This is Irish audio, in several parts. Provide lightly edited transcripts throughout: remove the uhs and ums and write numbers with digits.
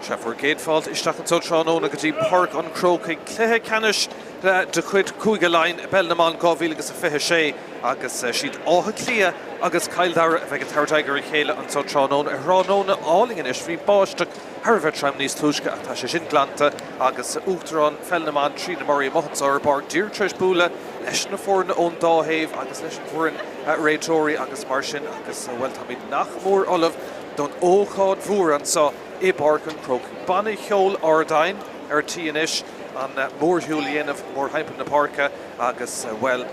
Sheffer Gatefault is stuck in Sotrano, Nagati Páirc on Chrócaigh, Ceannais, de Cuid Cúigeáin, Belnaman, Gábhíl agus a Fiche sé, agus siad átha Cliath, agus Peil Dara, bheith Tráchtaire chéile an Sotrano, Ránóna Laighean is bhí báisteach, Harvard tram níos túisce a tá sé sin glanta, agus Uachtarán, Felnaman, Trína Murray, Mohansar, Bar, Dír Treis Búla, leis na fórna ón Domhnaigh, agus leis na fórin Réitóirí, agus mar sin, agus bhfuil nach mór Olav, don óchád mhuar an sa I Páirc an Chrócaigh. Banna Míchéal Ardain Ciannais an mórthúil dhéanamh mór haimpean na Páirce agus well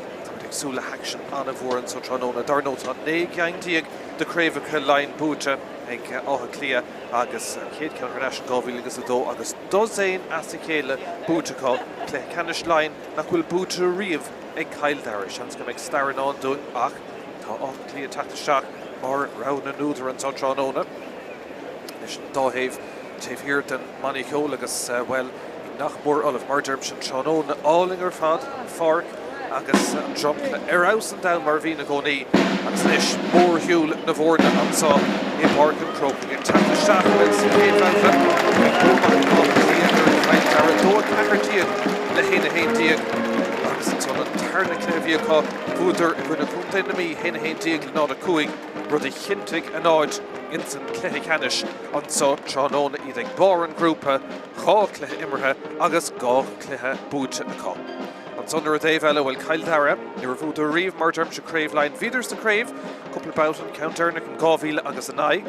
súla haction anna mhuar an Sotranóna darnót an Laighean diag de Craobh lein búte ag átha Cliath agus chéad ceann Gábhíl agus a dó agus dosain as a chéile búteá Ceannais lein nach bhfuil búte riamh ag Peil Dara seans go méid staran an dún ach tá átha Cliath tata mar rana núdar an Sotranóna. Leis an Domhnaigh taobh den Míchéal agus well nach mór Olav mar derm sin Tránóna álingar fad Páirc agus an jump aus and down mar bhí na gcónaí agus leis mórthúil na bhórna an sa I Páirc an Chrócaigh an tata seachas céadhheadla Peil Dara dó Ceannais le héana díag agus an son an tarna cléimhíocha búdar I bhuna cúnta na mí héana díag le nád a cuaig rud I chintig an áid in san Ceannais an sa Tránóna iad ag bar an grúpa chá cluiche immerthe agus gá cluiche búte aá. An sunar a Dave eile bhfuil Peil Dara I bhúd a riomh mar derm se Craobh lein víders na Craobh, couple about an Counterna an Gábhíl agus a Ceannais.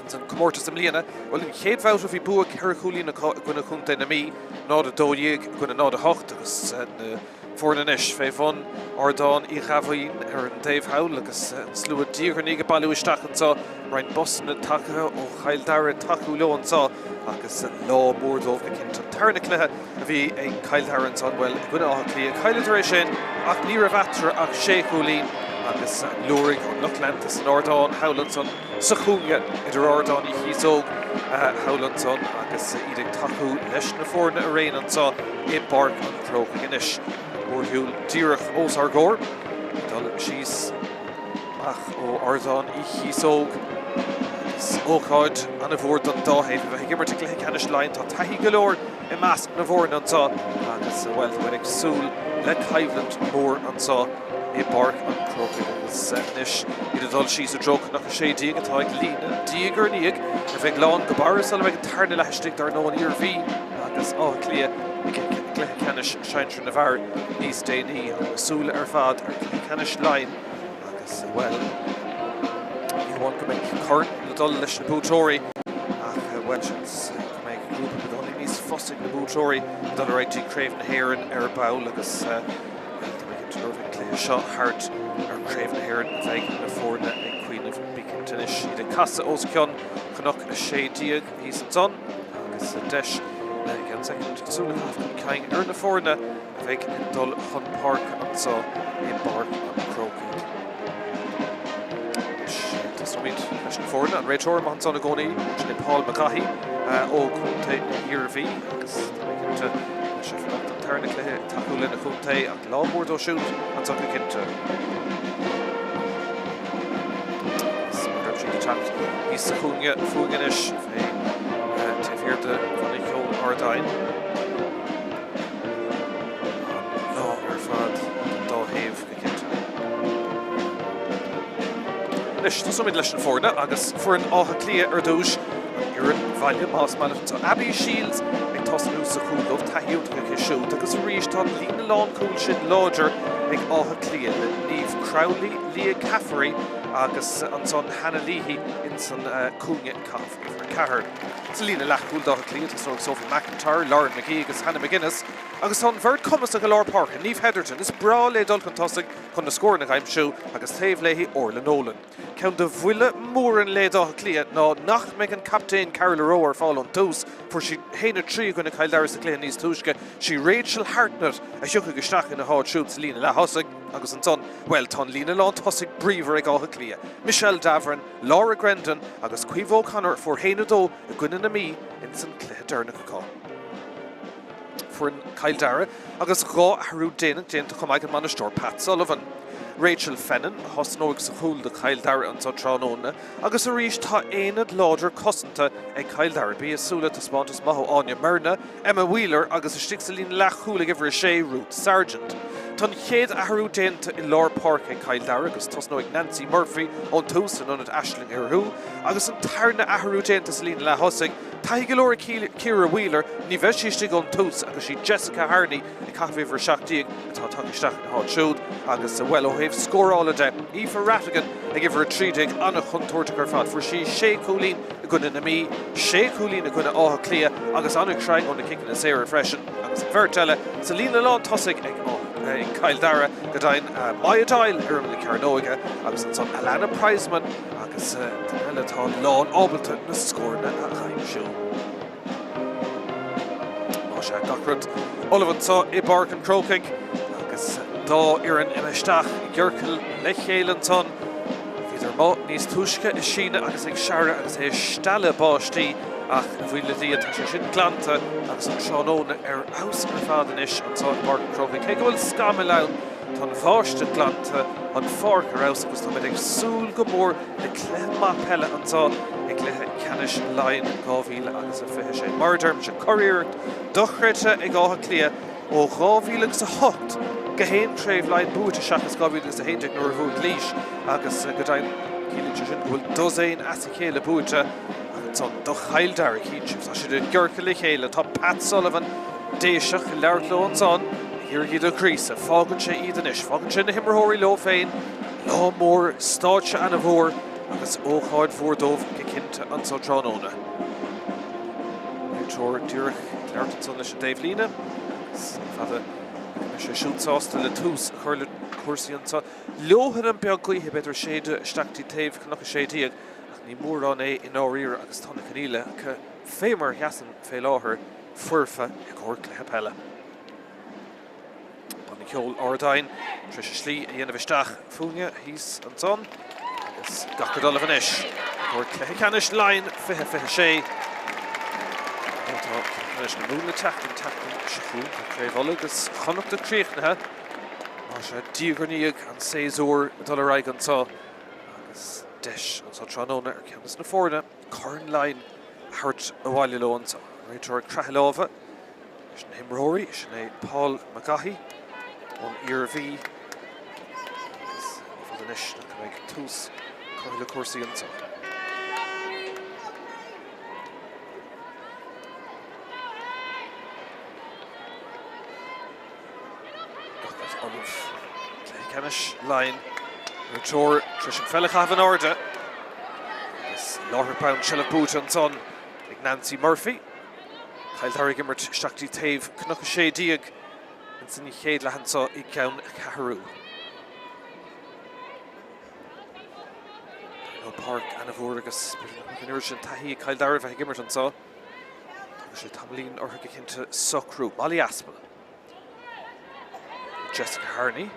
An san comórtas am líana, bhfuil an chéad bhát a bhí buach Ceannais gona chunta na mí, nád a dóigh gona nád a hocht agus na fórnanis fé von Ardáin I Ghabhaín an Dave Howell agus slú a díochaní go bailú isteach an sa rein bosanna tacha ó Peil Dara taú leo an sa agus lá mórdómh na cinnte tarna cluiche a bhí ag Peil Dara an san well gona átha Cliath Chaileadar é sin ach ní ra bhatra ach sé cúlín agus luaigh an Lochlantas an Ardáin Howell san sa chúnge idir Ardáin I Chiosóg Howell san agus iad ag taú leis na fórna a réin an sa I Páirc an Chrócaigh inis. Mórthúil díreach os ar góir, dul síos ach ó Ardáin I Chiosóg agus ócáid an a bhór don Domhnaigh bheith gimmar te Cluiche Ceannais lein tá taithí go leor I measc na bhórna an sa agus well bhain ag súil le caibhlant mór an sa I Páirc an Chrócaigh agus níos iad dul síos a droch nach a sé díag atá ag lína díag ar níag a bheith lán go bar sal bheith tarna leistigh dar nó an iar bhí agus átha Cliath Cluiche Ceannais seintre na bhar níos déanaí an súla ar fad ar Cluiche Ceannais lein agus well I bhain go méid corn le dul leis na bútóirí ach well sins go méid grúpa go dul níos fosig na bútóirí dul a réití Craobh na hÉireann ar bail agus Cluiche seo hart ar Craobh na hÉireann a bheith na fórna ag cuioineh Míchéal iad a casa os ceann chunach a sé díag hí san son agus deis gan second súla caing ar na fórna a bheith dul chun Páirc an sa I Páirc an Chrócaigh. Tasmid leis na fórna an réitóir man san na gcónaí sin I Páil Macaithí ó chunta iar bhí agus cinnte sé an tarna cluiche taú le na chunta ach lámór dó siút an san cinnte. Hí sa chúnge fúganis fé taobh de Míchéal Ardain lá ar fad Domhnaigh go cinnte. Leis tá sumid leis an fórna agus fuair an átha Cliath ar dúis an iarrainn bhaile más mailh tá Abbey Shields ag tosnú sa chúlómh taithíút go cisiút agus rís tá lína lán cúil sin láidir ag átha Cliath le níomh Crowley Lia Caffrey agus an son Hannah Leahy in san cúnge caf ar cahar. Sa lína leachúil dá Cliath is Sophie McIntyre, Lauren McGee agus Hannah McGuinness agus tá bhird cumas a go leor Páirc Niamh Heatherton is brá le dul chun tosaigh chun na scóir na ghaimsú agus taobh léthaí Orla Nolan. Ceann de bhuile mór an le dá Cliath ná nach meid an captain Carol Rowe ar fáil an tús fuair si héana trí gona Peil Dara sa Cliath níos túisce si Rachel Hartnett a thiocadh isteach in na háid siúd sa lína le thosaigh agus an son well tá lína lán tosaigh bríomhar ag átha Cliath. Míchéal Davran, Laura Grendon agus Cuomh O'Connor fuair héana dó a gcuine na mí in san Cluiche Dearnach aá. Fuair an Peil Dara agus gá tharú déanach déanta chum ag an Manisteoir Pat Sullivan. Rachel Fennan, hosnóig sa chúl de Cail Dara an Tránóna, agus a ríis tá éad láidir cosanta ag Cail Dara bí asúla tá spántas maho Anya Myrna, Emma Wheeler agus a stigsalín lechúla gifir sé Ruth Sargent. Tá chéad ahrú déanta I lár Páirc ag Cail Dara agus tosnóig Nancy Murphy ón tús an anad Aisling Irhú, agus an tarna ahrú déanta sa lín le hosig, Taigh go leor Ciara Wheeler, ní bheith síiste ón tús agus sí Jessica Harney I cahfih ar seachtaíag atá tagisteach na háid siúd agus sa well ó héh scórála de Aoife Rattigan ag gifir a trídig anna chuntóirte gur fad fuair sí sé cúlín a gona na mí, sé cúlín a gona átha Cliath agus anna creig ón na kicking na séire freisin agus an bhirteile sa lína lán tosig ag in Cail Dara go dain Maya Dail ar an Ceannais agus an son Alana Prizeman agus eile tá lán ábalta na scórna a chaim siú. Má sé gachrad Olivant tá I Páirc an Chrócaigh agus dá ar an imisteach I gceorcail Míchéal an ton. Bhíidir má níos túisce I síne agus ag seara agus é stelle báistí ach bhuiile dí tá sé sin glanta agus an Tránóna ar aus ar fádanis an tá I Páirc an Chrócaigh. Cé go bhfuil scam len tá na bháiste glanta an Páirc ar aus agus tá mid ag súl go mór le Cliath má Peile an tá ag cluiche Ceannais Laighean 2026. Mar derm se choíireacht dochreite ag átha Cliath ó 2008 go héon tréimh Laighean buaite seachas 2011 nuair a bhuaigh Cluiche agus go dain cílíte sin bhfuil dosain as a chéile buaite son do Cail Dara cínsibh tá si de gceorcail le chéile tá Pat Sullivan déiseach I leabharló an son hirir do críosa fágann sé iad inis fágann sin na himreóirí leo féin lá mór stáitse an a bhór agus ócháid mhórdómh go cinnte an son Tránóna. Úteoir dúireach Cléirt an son leis an Daomhlíne agus fada sé siúlsásta le tús a chuir le cuasaí an son. Leothar an beag gaotha beidir séide isteachtaí taobh chunach sé díag ní mór an é in áíire agus tána caníile go fémar heasan fé láthair fuirfa ag chóir Cliath Peile. Ba Míchéal Ardain tris a slí a dhéanamh isteach fúne híos an son agus gachar dul inis chóir Cliath Ceannais Laighean 2026. Tá Ceannais na múla teachtain siúil Craobh agus chonach do tríochnathe má sé díogarníag an 6 uair dul a raig an tá agus deis an tá Tránóna ar Ceannais na Fórna Corn Laighean hart a bhaile lo an tá réiteoir Craobh is na himreóirí sin é Páil McGahey ón Iarmhí agus fud inis na go méid tús chuir le cuasaí an tá. Ceannais Laighean Úteoir tris an fellach an orda agus láthar pound Cill bút an son ag Nancy Murphy. Cail Dara gimmert seachtaí taobh cnocha sé díag an san chéad lehansá I ceann Catharú. Nó Páirc an bhór agus nuair sin taithí Cail Dara bheith gimmert an tá. Tá sé tamlín ortha go cinnte socrú Molly Aspel. Jessica Harney.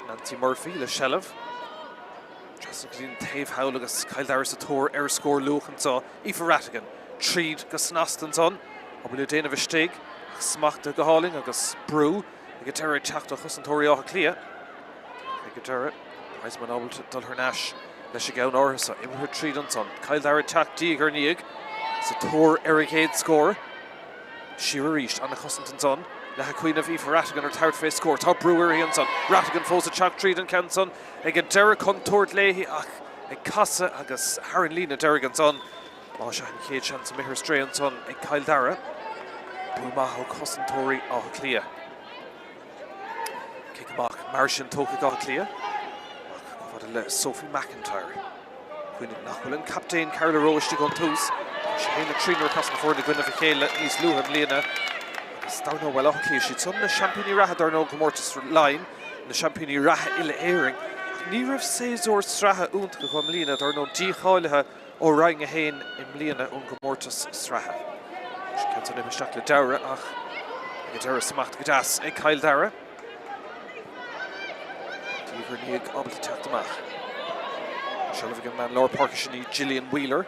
Nancy Murphy le Shellah. Jessica dín taobh hail agus Cail Dara sa tóir ar scór luach an tá Aoife Rattigan tríd go snast an son ó bhfuil déanamh istigh smachta go háling agus brú ag go deire teachtach chus an tóirí átha Cliath ag go deire Prizeman ábalta dul th neis leis a gceann árthasa imthir tríd an son Cail Dara teachtaí gur níag sa tóir ar a chéad scór siar a ríist anna chusant an son le ha cuioineh Aoife Rattigan ar tart fé scór tá brúir hí an son Rattigan fós a teach tríd an ceann son ag go deire contóirt léthaí ach ag casa agus Haran lína deire an son má se an chéad sean sa mithir stré an son ag Cail Dara bú maith cosantóirí átha Cliath. Cé amach mar sin tócha átha Cliath ach fada le Sophie McIntyre cuioineh nachhfuil an captéin Carla Róiste gon tús sé héanana trínar casan fór na gcuineh a chéile níos luúhan líana agus darná bhfuil átha Cliath siad son na seampíní ratha darná go mórtas Laighean na seampíní ratha ile éiring ní raibh 6 uair stratha únta go chum líana darná dícháilethe ó rang a héin im líana ón go mórtas stratha. Ceann an imisteach le Dara ach ag Dara smacht go deas ag Cail Dara. Díomhar níag ábalta teacht amach. Seolah an man Lord Páirc sin í Gillian Wheeler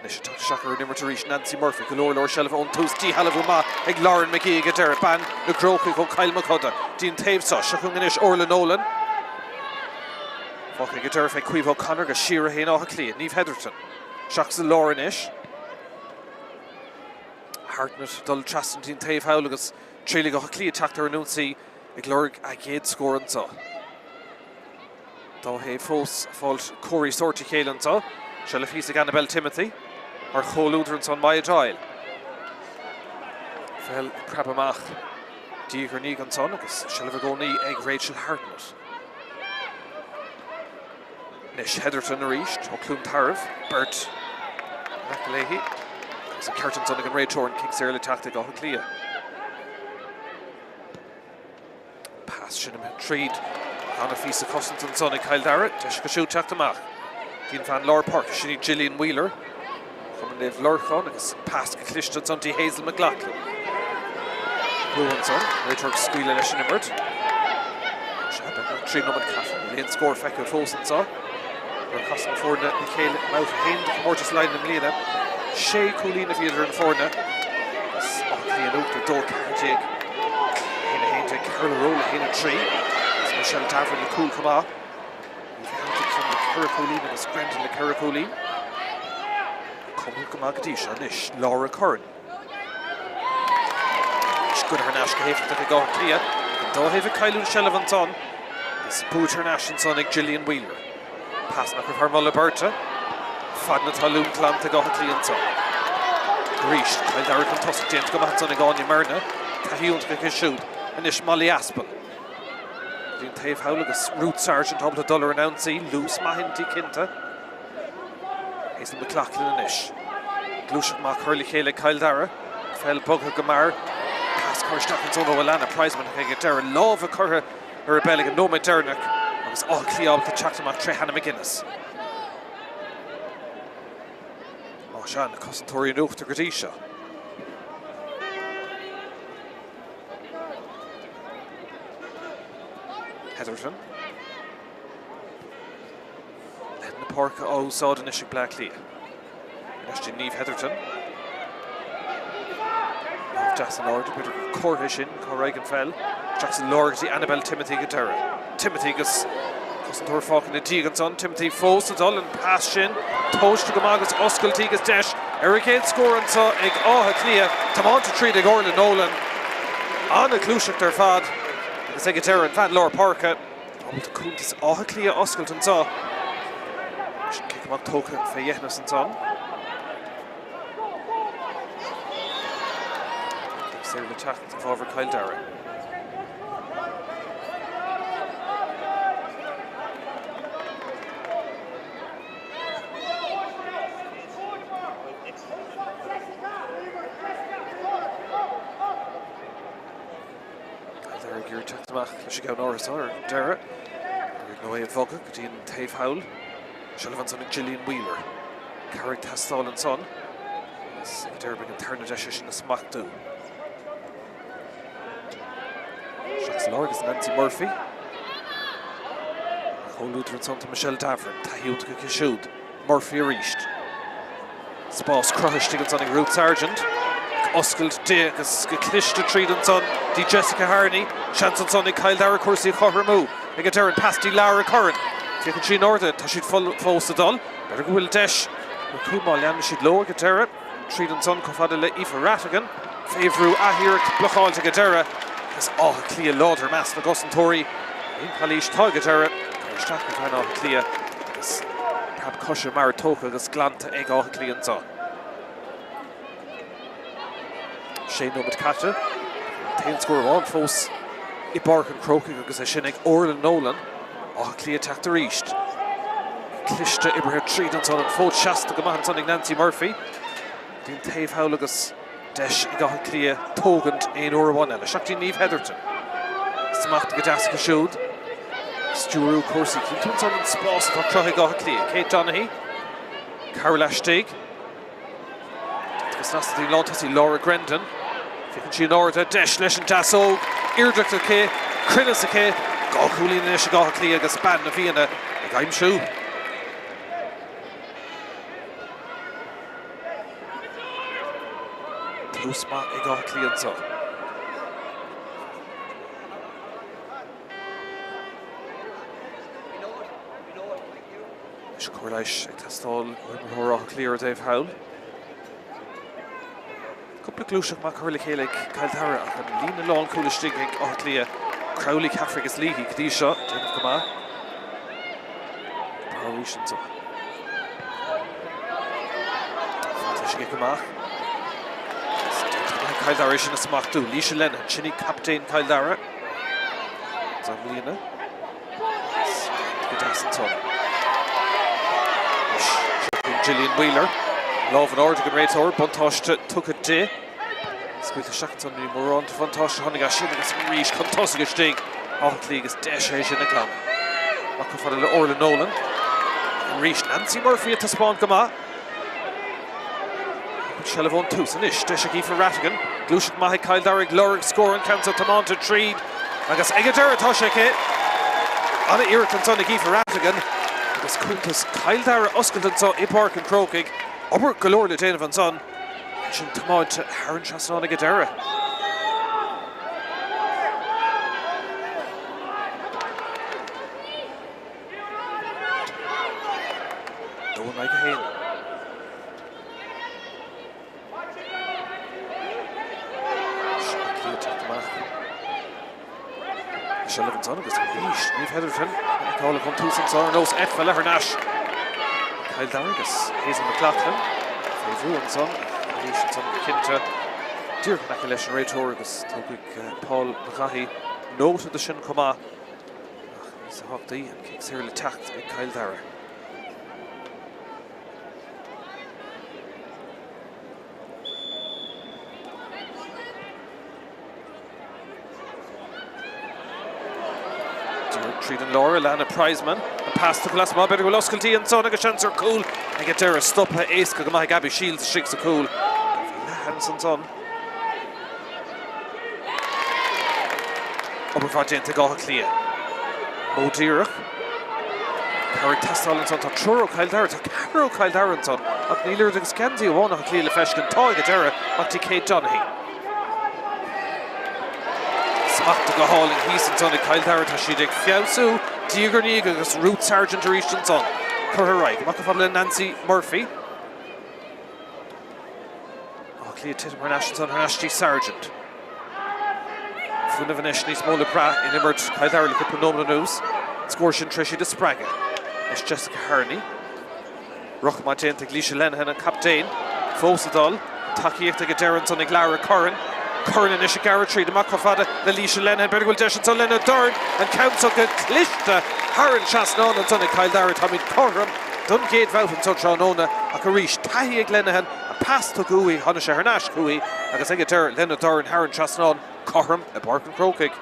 Nish Shaker number to reach Nancy Murphy, Galore Shelf on Tuesday, Halavuma, Eg Lauren McGee, get Dara Ban, the Chrócaigh, Kyle McCudda, Dean Tavesaw, Shakunganish, Orla Nolan. Fucking get Dara Queeve O'Connor, Gashira Hain Cliath, Neve Heatherton, Shaks the Laurenish. Hartnett, Dull Traston, Dean Tave Howlagus, Trílig Cliath, Tráchtaire Anunci, Eg Lorg Agade score and so. Domhnaigh Fós, Fault Corey Sorty Caelan so. Shall Fís Annabelle Timothy, or Cholúdar and son Maya Giles. Fel Prabamach, Díogar Nígan son, agus shall have go ní Eg Rachel Hartnett. Nish Heatherton a reached, O'Clún Tarv, Bert Laighean. So Curtin son again Ray Torn, kicks early tactic off Cliath. Pass Shinam Treed, Anna Fisa Cossington son and Kyle Dara, Jessica Shoot Chachtamach. Dean Van Lor Park, Shinny Gillian Wheeler. Coming Dave Lurchon, agus past Clichte son to Hazel McLaughlin. Blue and son, Ray Turk Squeal and Eshin Immert. Shabbat, 3 numbered Caffin, Lane score Fecco Fosen saw. We're costing for the Míchéal Mouth Hand, Mortis Line and Lena. Shay Coolina Theatre and Forna. This Ockley and Oak, the Dole Carjig. Hina Hainjig, Carla Rolla, Hina Tree. It's Michelle Tavern, the Cool Kama. Craobh is Brendan the Craobh. Coming Magadisha, Nish, Laura Curran. Good her Nash Cahef to the Gog Cliath. Domhnaigh Kyle Shelavan son. Is Spórt Nash and son Gillian Wheeler. Pass back with Hermola Berta. Fadna Talum Clan to Gog Cliath son. Grish, Kyle Dara can toss James Gomahan son Agania Merna. Cahill to the shoot. And Nish Molly Aspel. Dean Tave Howlagus, Root Sergeant, Hobble Dollar and Ansi, Loose Mahinty Kinta. Hazel McLaughlin and Ish. Cluiche Mac Hurley Chéile Kyle Dara. Fel Bugha Gamar. Pass Kirstack and Zono Alana, Prizeman Hega Dara. Love a Curra or Rebellion and Noma Dernick. And it's all Cliath to Chachtamach Trehanna McGuinness. Moshan, the Cossentori and Oak to Gradisha. Heatherton. Letting the Páirc o Sod and Ishig Blackley. And Neve Heatherton. Jackson Lord, a bit of Corhish in, Chrócaigh fell. Jackson Lord, the Annabelle Timothy Dara. Timothy goes, cousin to her falk in the Tegan son. Timothy Fós the Dull and pass Shin. Toast to Gamagas, Oscar Tigas Dash. Ericade score and saw Eg Cliath. Tamon to treat Eg Orla Nolan. On a Cluiche their fad. The Secretary and Van Lor Páirc. Oh, the Kuntis Cliath Osculton saw. Should kick him on Toka for Ceannais and son. Sarah the tackle over Kyle Dara. Gear Chachtamach, Cluiche Norris or Dara. No way at Vogga, Dean Tave Howl. Shelavan son and Gillian Wheeler. Carrick Tastall and son. Dara began turn the dish in the smack do. Shaks Lord is Nancy Murphy. Cholúdar and son to Michelle Davern. Tahill to Kishud. Murphy reached. Spás Crohish to son Root Sergeant. Oscailt de agus Clichte Treed and son di Jessica Harney. Shanson son Kyle Dara Corsi Chohramu. Ega Darren past di Lara Curran. Taken she Norda, ta she'd Fós the Dull. Better go will Desh. Kumal Yan she'd low Ega Dara. Treed and son Kofada le Aoife Rattigan. Favru Ahir Blochal to Dara. As Cliath Lauder Mass the Gusson Tory. In Palish Tog Dara. Kirstack with Hannah Cliath. As Prab Kusha Maritoka as Glanta Eg Cliath and son. Shane Nomad Catcha. Tail score of 1 Fós. Páirc and Chrócaigh agus a Shinnig Orla Nolan. Cliath Tráchtaire reached. Clichte Ibrahim Treed and son and Fód Shasta Gamahan son Nancy Murphy. Dean Tave Howlagus. Desh Cliath Togant in Ora 1 Ella. Shakti Neve Heatherton. Smacht Gadaska Shud. Sturu Corsi Clinton son and Spás for Crócaigh Cliath. Kate Domhnaigh. Carol Ashtig. Tasnasti Lontasi Laura Grendon. Ficken she Norda, Desh Lesh and Tasso, Irdrick the K, Crinus the K, Gog Coolin and Ishigah Cliath agus Span na Fianna, the Gaim Shoe. Túsma I gá Cliath so. Cluiche ag tastáil thóra clear Dave Howl. Couple Cluiche má chuirla chéile Cail Dara ach an lína lán cúlaiste ag á Cliath Craobh Cathric is Laighean cdí seo déanamh go má. Bárísin so. Fantas go má. Cail Dara sin na smachtú Míchéal sinní captain Cail Dara. Tá lína. Go dasan so. Gillian Wheeler, Love and Ordigan Raitor, Buntáiste took a day. Squeak the Shackton in Moron to Fantáiste, Honeyga Shilling, some Reach, Contossiga Stig, Off League is Desh in the Clan. Knock for the Orla Nolan. Reach Nancy Murphy at the spawn Gama. Shellavon Tussanish, Deshaki for Rattigan, Glushik Mahi Cail Dara, Lorig scoring, Cancer Tamanta Treed. I guess Egadera Toshake. On the Irritant Soniki for Rattigan. Agus Cúntas Cail Dara Oscailte so I Páirc and Chrócaigh aber galore le déanamh an son sin tomáid Haran Trasnána go Dara. Domhnaigh go héin. Sullivan son agus Cluiche níomh heidir fin cála chun túsan sa nós etfa le Nash. Cail Dara agus Hazel McLaughlin Féhrúan son Cluiche son cinnte Dír go meice leis an réiteoir agus tóghaigh Páil Laighean nóta de sin comá níos a thugtaí an cic saoir le teacht ag Cail Dara. Treat and Laura, Lana Prizeman, and pass to Glasma, better will Oscailte and son, a chance are cool. I get Dara, stop her ace, Gagamahi Gabby Shields, shakes a cool. Hanson son. Oberfadjent to Gaha Cliath. Mo Dara. Páirc Tastal and son to Chrócaigh Dara, to Crócaigh Dara and son. At Neeler to Scanzi, one of Cliath Feshkin, Toy Dara, at Kate Domhnaigh. Smacht go hauling he's and son of Cail Dara ta she'd fiausu Diagarniga agus Root Sergeant Rishan son for her right Macafadla Nancy Murphy Cliath Titim her national son her national Sergeant Funavan Eshni Smola Bra in Immert Cail Dara look up Nomna News Scorshin Trishi de Spraga it's Jessica Harney Rochma Jenta Glisha Lenhan and Captain Fosadol Takiek to Gadaran son of Lara Curran Curran is a Garrett the Macafada, the Laighean Lennon, better will dash on Lennon Durn, and counts on the Cliath, Haran Chasnon, and son of Cail Dara, Tommy Corram, Dungate Vout and touch on Ona, a Carish, Tahi Glenahan, a pass to Gooey, Hanisha Hernash Gooey, and a Segater, Lennon Durn, Haran Chasnon, Corram, a Páirc and Chrócaigh.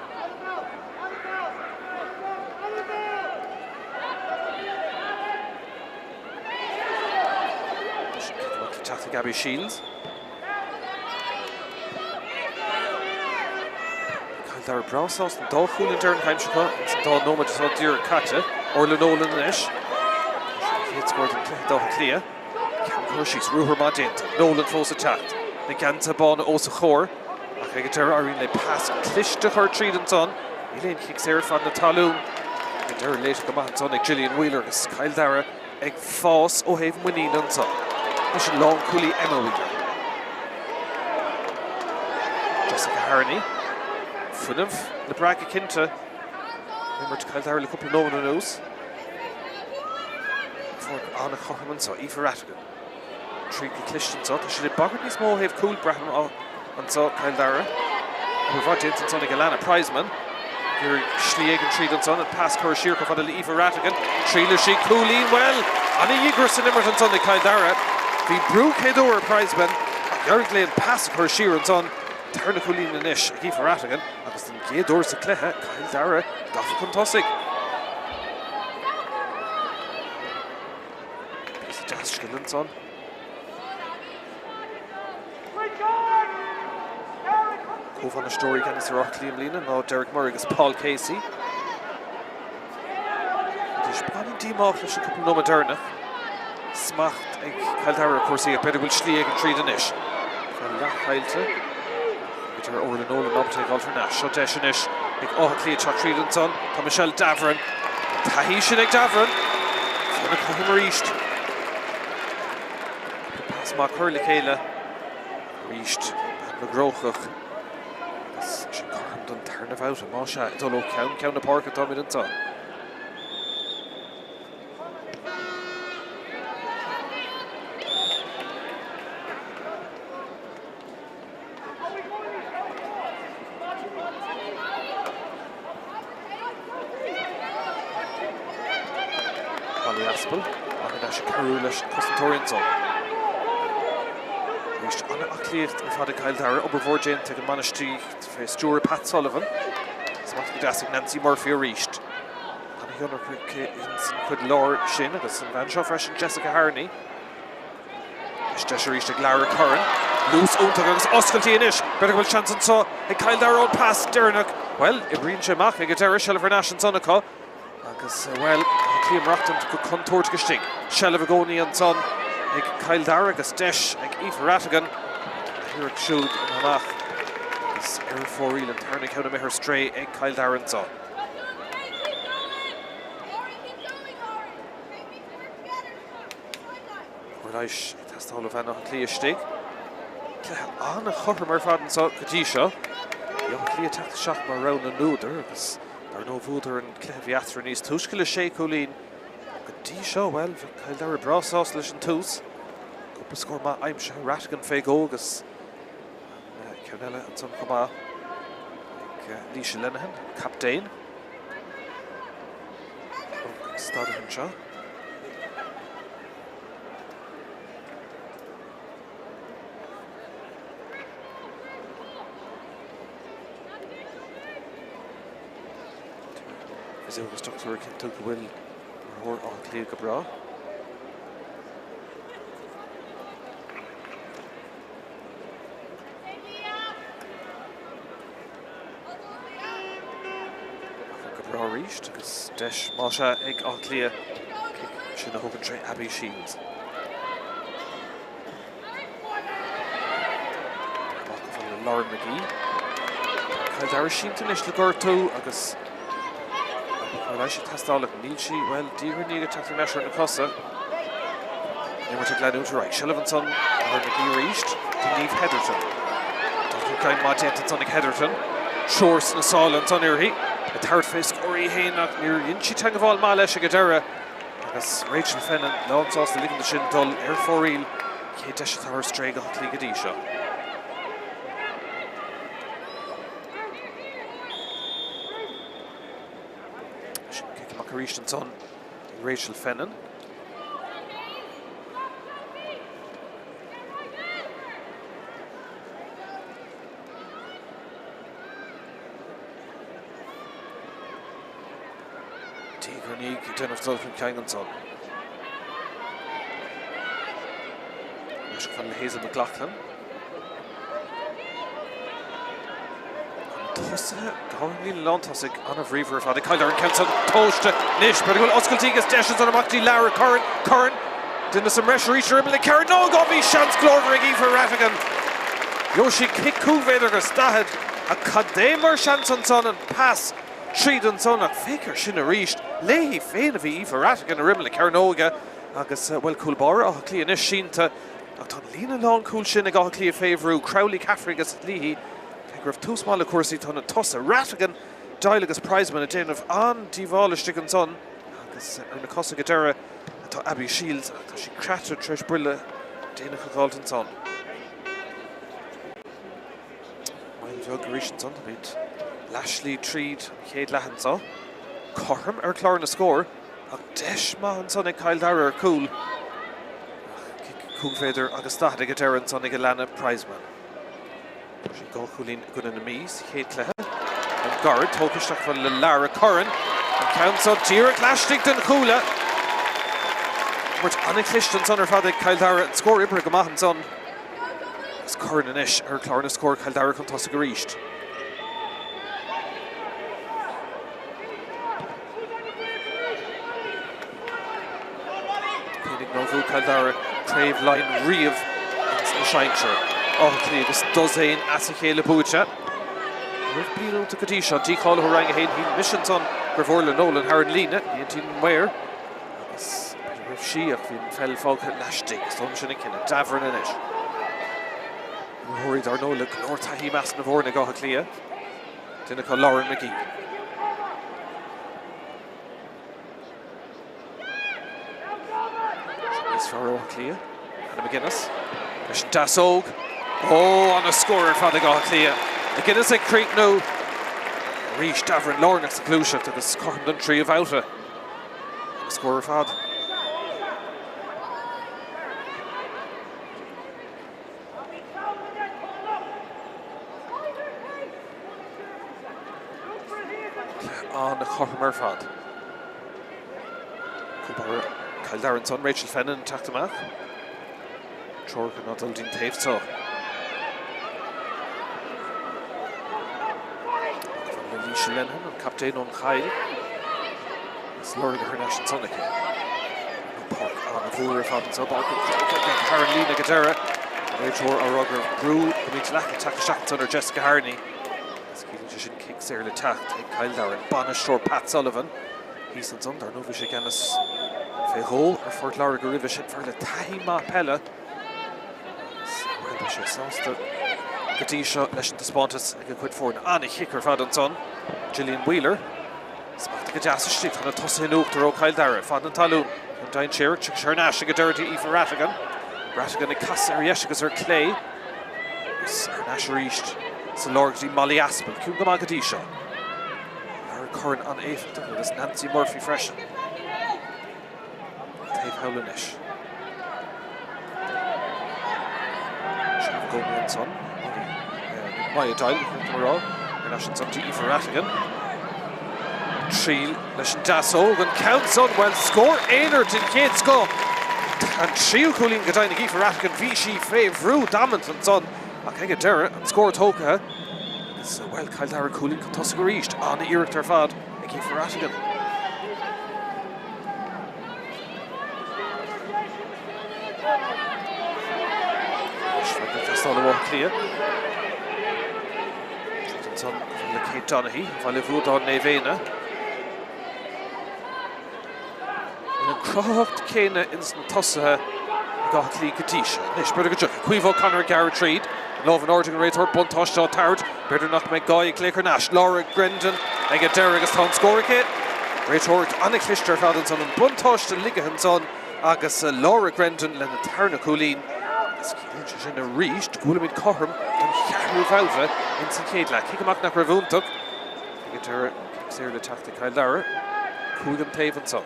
Chat to Gabby Shields. Dara Browshouse and Dá Chúlin Dern Heimshacha and Dá Nóma just out Dara Cacha or Lenolan and Ish. Kate scored in Dá Cliath. Cam Curshis, Ruher Magenta, Nolan Fosa Chat. Naganta Bon Osa Chor. Dara Irene Le pass Cliath to her treat and son. Elaine kicks here from the Taloon. Dara later come on son like Gillian Wheeler is Cail Dara. Egg Foss O'Haven Winnie and son. Mission Long Cooley Emma Wheeler. Jessica Harney. Funav, the Braga Kinta. Remember to Cail Dara a couple of Nomna News. For Anna Cochman, so Aoife Rattigan. Treat the Cliath so she did Boggartney small have cool Braham and so Cail Dara. And we've got into Sonny Galana Prizeman. Here Schlieg and Treat and son and pass her Shirka for the Aoife Rattigan. Trealer she cooling well. Anna Yigris and Emerton Sonny Cail Dara. The Brooke Hedor Prizeman. Gary Glenn pass her Sheer and son. Tarna Coolin and Ish, Aoife Rattigan, agus den Géador sa Cluiche, Cail Dara, Dafa Contossic. Piece of Jazz Skillen son. Cove on a story again is Rock Liam Lena, now Derek Murray is Paul Casey. Dish Bonnie Demoff, a couple Noma Derna. Smacht, Cail Dara, of course, he better will Schlieg and Treat and Ish. Heilte. Get her over the Nolan uptake alternate. Shot Ceannais. Cliath Tráchtaire son. Míchéal Davran. Tahishin Davran. Gonna come reached. Pass Mark Laighean. Reached. Chrócaigh. She can't done turn it out. Masha. It's all count the Páirc at Domhnaigh son. Aspel, Chrócaigh, Costontorian son. Reached on a Cliath with had a Kyle Dara, Upper Virgin, taking Manistee to face Stuart Pat Sullivan. Smack Dassic Nancy Murphy reached. And he under Quid Lord Shin, that's Van Shaw Fresh and Jessica Harney. Desha reached a Lara Curran. Loose Untitled Chapter, better well chance and saw a Kyle Dara on pass, Dernock. Well, Ibreen Shemach, a Dara, Shell for Nash and Sonica. Agus Cliam Rockton go contour to Gishtig. Shell of Agoni and son. Ag Kyle Dara agus Desh ag Aoife Rattigan. Here it showed in Hamach. Is Erin Forreel and turning out of her stray ag Kyle Dara and son. Cluiche test all of Anna Cliath Stig. Anna Chutter Murfad and son Kadisha. Young Cliath attacked the shot more round and Nuder because there no Vuder and Cliath in his Tushkila Shake Colleen. Kadisha, well, Kyle Dara Bras Oslish and Toos. Couple score ma I'm sure Rattigan Feg Ogus. Carnella and son Kama. Líocha Linehan, Captain. Started him Shaw. Zilga stuck to her took the will or Cliath Bra. Bra reached because Desh Masha Egg Cliath should have hoped to Abby Shields. Lauren McGee. Kyle Dara Sheenton is the Gorto agus I should test all of Míchéal, well, Dara Níga Tráchtaire Nasher in the Costa. Then we're to glad out to right. Sullivan son, Lauren McGee reached. Domhnaigh Heatherton. Dr. Klein Martin Sonic Heatherton. Shores and Assault on Irhi. A third face Corey Haynock near Inchi Tangaval Malesh Gadara. As Rachel Fennan, Lawn Sauce, the Ligan the Shin Dull, Air Forreel, Kate Deshatar Strega, Cligadisha. Macarish and son, Rachel Fennan. Tigranigh, Jennifer Sullivan, Kang son. Van Hazel McLaughlin. Tossa, Gornley Lontossic, Anna Vreever, Father Kyler and Kenson, Toast, Nish, but good Oscultigas, Deshes on a Machty, Lara, Curran, didn't some rush reach her, Emily Curran, no, Govi, Shans, Glorvig, for Rattigan. Yoshi kick Kuvader, Stahid, a Kademer, Shanson, son, and pass, Treedon, son, and Faker, Shinna reached, Leahy, Fain of for Rattigan, and Emily Curran, Agus, well, cool bar, Cliath Nish, Shinta, Lena Long, cool Shinna, Cliath Favorue, Crowley, Caffrigas, Leahy. Graf two small course ton and Tossa Rattigan Dialagus Prizeman a den of An Divalish Dickon son agus in the Costa Gadara to Abby Shields she crattered Trish Brilla Dana Colton son Wild Vogarish son with Lashley Treed Kate Lahansaw Corham Clarn a score a Deshma and son Kyle Dara cool Coolfader Augustata Gadara and son Galana Prizeman. She go Coolin good in the Mies, Kate Cliath, and Guard, Tokish for Lara Curran, and counts up Dara Clashtigton Coola. Which Anna Clishton's on her father Kyle Dara and score Ibra Gamahan's on. It's Curran and Ish, her Clarna score Kyle Dara Contosiga reached. Queening Novu Kyle Dara, Crave Line Reeve, and Shine Shirt. Cliath is dozain as a chéile búite. Rih Peil to Kadisha, Dícháil ho rang ahead, he missions on Gravorla Nolan, Haran Lína, Iantin Ware. Agus Rih Shiach, Vin Fell Fog, Lashtig, Stomshin Kinna, Davern in it. Hurried ar Nolan, Glor Tahi Mass Navorna Gaha Cliath. Dinna Lauren McGee. Nice for Cliath. Anna McGuinness. There's Dasog. Oh, on a scorer for the Cliath. McGuinness at Creek now. Reach Davern Lornex to Cluiche to the Scotland tree of Outa. Scorer fad. On the Chrócaigh fad. Kyle Darren's son, Rachel Fennan, Tráchtaire. Chrócaigh not Aldin Tafe so. Laighean and Captain on Peil. It's Laighean her national son again. Páirc on the Vúr fad and so Páirc. Carolina Dara. Rachel O'Roger Brew. Míchéal attack shots under Jessica Harney. Cill kicks there attack. Take Kyle Dara. Banish short Pat Sullivan. He's on under. No vision again as Fehol or Fort Laighean Rivish for the Tahima Pella. Well, she sounds the Kadisha Leishan to Spontus. I can quit for an Annie Hicker fad on son. Gillian Wheeler. Spot the Jas Stick on a Tossin Oak to Kyle Dara. Fad and Talon. And Dine Chair. Ceannais a dirty E for Rattigan. Rattigan a Casser Yeshikas or Clay. Ceannais reached. So Lord Molly Aspel. Cúgama Kadisha. Lara Curran on 8th. There's Nancy Murphy freshen. Dave Howlinish. Going in son. Maya Dial, we're national son to E for Rattigan. Trill, Leishan Dasog and counts on well score Einert in Kate's go. And Trill Coolin Gadain E for Rattigan, Vichy Favrou Damanton son. Akega Dara and score Toka. It's well Kyle Dara Coolin Tusker reached on the Eric Terfad, E for Rattigan. That's all the walk clear. Son from the Kate Domhnaigh, Vallevood on Nevena. And Craobh Ceannais instant Tussa got Cliath Kadisha. Nish better go Cuivo Connor Garrett Reid. Love and Orton Raythorpe Buntosh Shaw Tard. Better not make Guy Claker Nash. Laura Grendon. I get Derek as Tom Scorikit. Raythorpe Anna Clister Faddenson and Buntosh to Laighean son. Agus Laura Grendon Lena Tarna Coolin. She's in a reach to Gulamid Cohram and Yahoo Valva in St. Cadlack. Hikamak na Ravuntuk. Get her Cyril attack to Kyle Dara. Cúgam Taven son.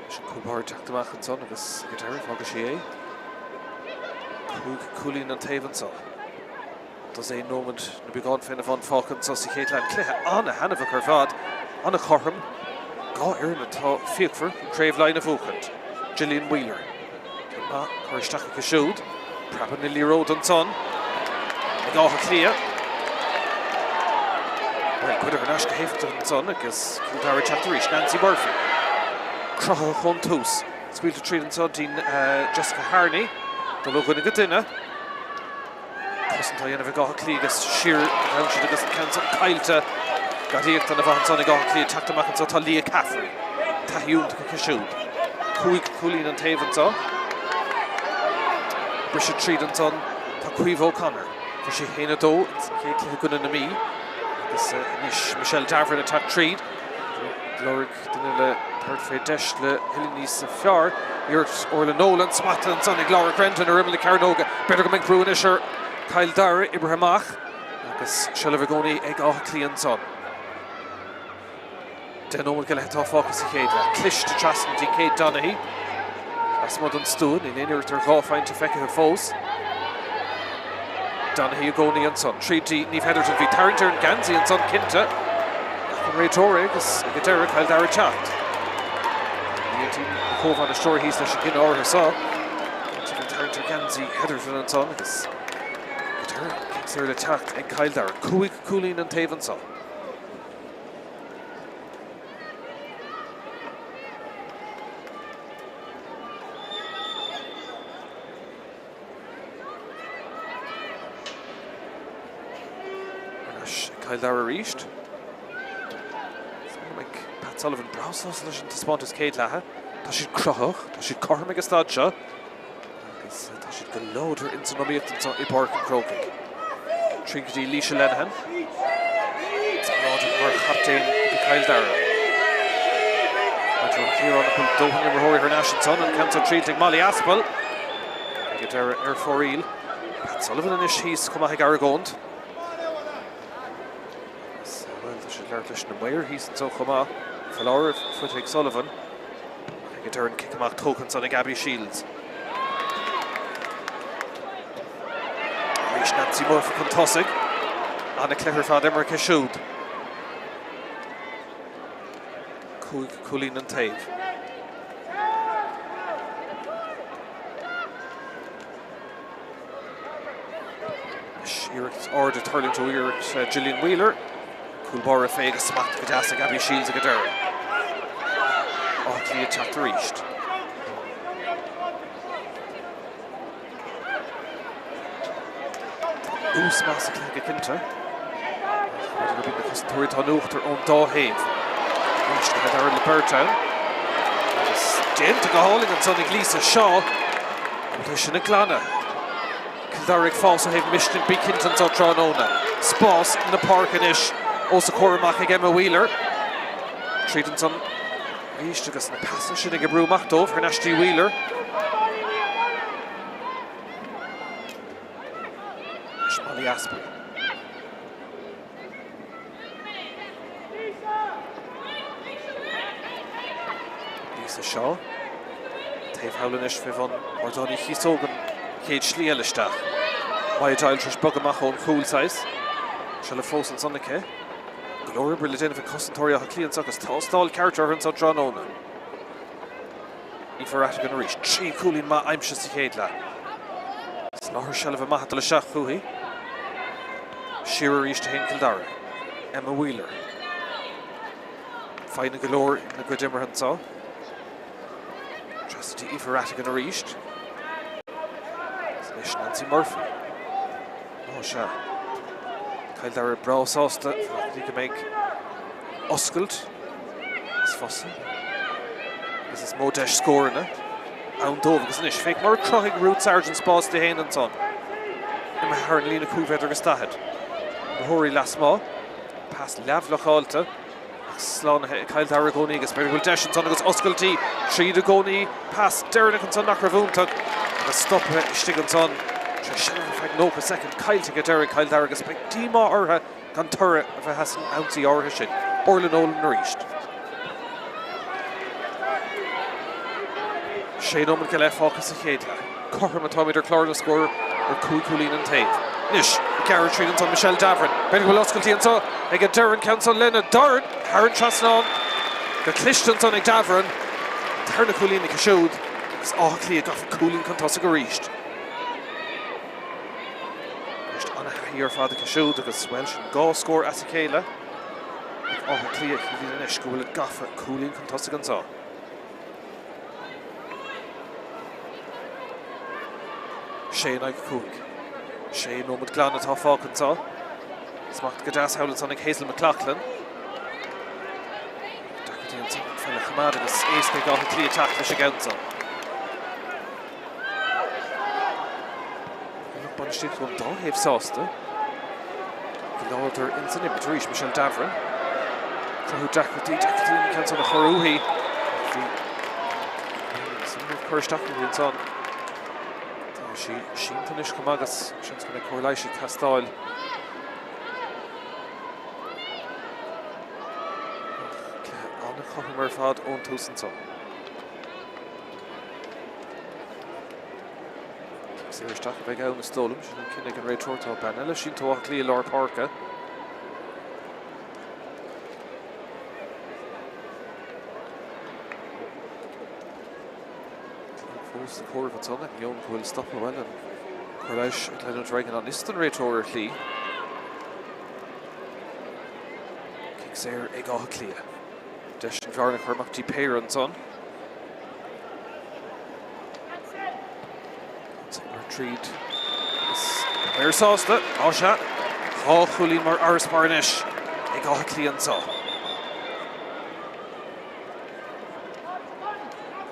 Cúbar attack to Machan son of his guitar, Fogashier. Coolin and Taven son. Does a moment to be gone fin of on Falcon, so St. Cadlack. Cliath on a Hanover Carvad. On a Chócaigh, Gá Iarna tá Fiachfar, Craobh of Oakland, Gillian Wheeler, Coristach Cashode, Prapan Lily Road and son, Gá Cliath. Well, good of Nashka Hefton and son, because Dara Chapter reach Nancy Murphy. Crócaigh Hon Toos, Squeal to Treat and son, Jessica Harney, the logo in the Gatina. Cousin Diana Gá Cliath, Sheer, the Township, the Council, Kyle Gadiach on the Van Son, Gá Cliath, Tacta Machan, so Talia Caffrey, Tahiun to Cashode, Coolin and Taven son, Bishop Treat and son, Cuivo O'Connor, for she Hena Do, Kate Cliath and me, this Míchéal Davern attack Treat, Gloric, Danila, Third Fate Desh, Hilinis Fiar, Yurt Orla Nolan, Smata and Sonny, Gloric Renton, or Emily Carnoga, better go make Bruinisher, Kyle Dara, Ibrahimach, Agus Shellavagoni, Gá Cliath and son. Den omul gael eto ffocus I Ceadla. Clish to Traston di Kate Domhnaigh. Asmod on Stone in Einir to Gháfhain to Fecca her foes. Domhnaigh Agoni and son. 3D Neve Heatherton v Tarringer and Ganzi and son Kinta. From Ray Torre, Gus Gadera Kyle Dara Chat. The Cove on the shore he's the Shekin or herself. Tarringer Ganzi Heatherton and son. Gus Gadera kicks her attack and Kyle Dara. Coolin and Taven son. Míchéal Dara reached. Pat Sullivan browse us leis to spot his Céad Leatha. Tá siad Crócaigh, tá siad Cormac Astad seo. Agus tá siad go leodar in san nóíocht I Páirc an Chrócaigh. Trígadí Laighean Lenehan. Mar captain Míchéal Dara. Madron clear on the Domhnaigh Rohir her Nash son and Cantor Tríchtaigh Molly Aspel. Get Dara for real. Pat Sullivan in he's come a Garagond. Well, there should learn to where he's so come out. Fallour Footig Sullivan. Get Dara and kick him out tokens on a Gabby Shields. Reach Nancy Moore for Contossig. And a clever fad Emmerich Shoot. Colleen and Tave. Sheer's order turning to Eric Gillian Wheeler. Coolbora Fega smacked Gadasa Gabby Shields of Dara. Oh, Cliath Chapter reached. Oos Massic like a Kinter. It'll be the Custom Tanuchter on Domhnaigh. Reached Dara Lepertown. Jen to go hauling and Sonny Lisa Shaw. Cliiche Glana. Kildaric Foss have Michéal Big Hinton to Trónona. Spórt in the Páirc and ish. Also Cormac again a Wheeler. Treatonson reached us in the passage and a Brew Machtov for Nashty Wheeler. Molly Aspel. Lisa Shaw. Tave Howlinish Vivon Ordoni Hisogan Cage Schlielistach. Míchéal Trish Bugamach on cool size. Shall have frozen Sonic. Glory Brilliant for Custotoria Cliath Suckers Tall character and so Trónona. Ifarat going to reach. Tree cooling ma I'm just Céad Slaughter shall have a Mahatal Shach Huhi. Shearer reached to Míchéal Dara. Emma Wheeler. Finding galore in the good Immerhan saw. Trusty Ifarat going to reached. Nancy Murphy. Oh, Sha. Míchéal Dara brow sauce that he can make Oscailt. It's fussy. This is Modesh scoring it. Oundov is nish. Fake more Crócaigh root Sergeant Spórt Laighean and son. Emma Harren Lena Cúvedar Gastahid. Mahori Lasma. Past Lavlach Alta. Slán Míchéal Dara Goni agus Bergul Desh and son agus Oscailtí. Tríd Goni. Past Derek and son Nachravúntach. The stop Stigan son. No per second. Kyle to get Derek. Míchéal Dara agus Dima Orha Gantura if it hasn't ouncy Orha shit. Orlan Olin reached. Shane Oman Calais focus a Céad Leatha. Cormac Tomider Clorla score or Colleen and Tave. Nish, Garrett Treatons on Míchéal Davern. Benny will Oscailtí and so they get Darren counts on Lena. Darren, Harren Trasnon. The Clichtons on Davern. Tarna Colleen and Cashode. Because all Cliath got for Colleen Contossig reached. On a here for the Cashode because Welsh and Gaw score as a Céad Leatha. Oh, Cliath, he did an ish go with a gaffer Colleen Contossig and so. Shane Cook. Shane Omid Glan at Falconsaw. Smacht Gadas Howlett Sonic Hazel McLaughlin. Doherty and Simon Fella Hamad agus Ace Big off a Cliath Chapter again so. Look bunch of one Domhnaigh sauce. Glorder in the name to reach Míchéal Davern. Crow Doherty and Council of Chrócaigh. Some of Páirc Doherty and son. She finished Comagas, she's going to Cluiche Castal. On the Cotton Murfad on Tusenson. Sarah Stack of Egal and Stolum, she's in Kinnick and Red Tortal Banella, she's to walk Laura Parka. The core of its on it, Young will stop it well, and Cluiche Glenn Dragon on Eastern Ratour Clee. Kicks there, Egal Cliath. Desh and Varnick Cormac Peil and son. Retreat. Where sauce that? Osha. Chulín mar Ars Barnish. Ag áth Cliath sa.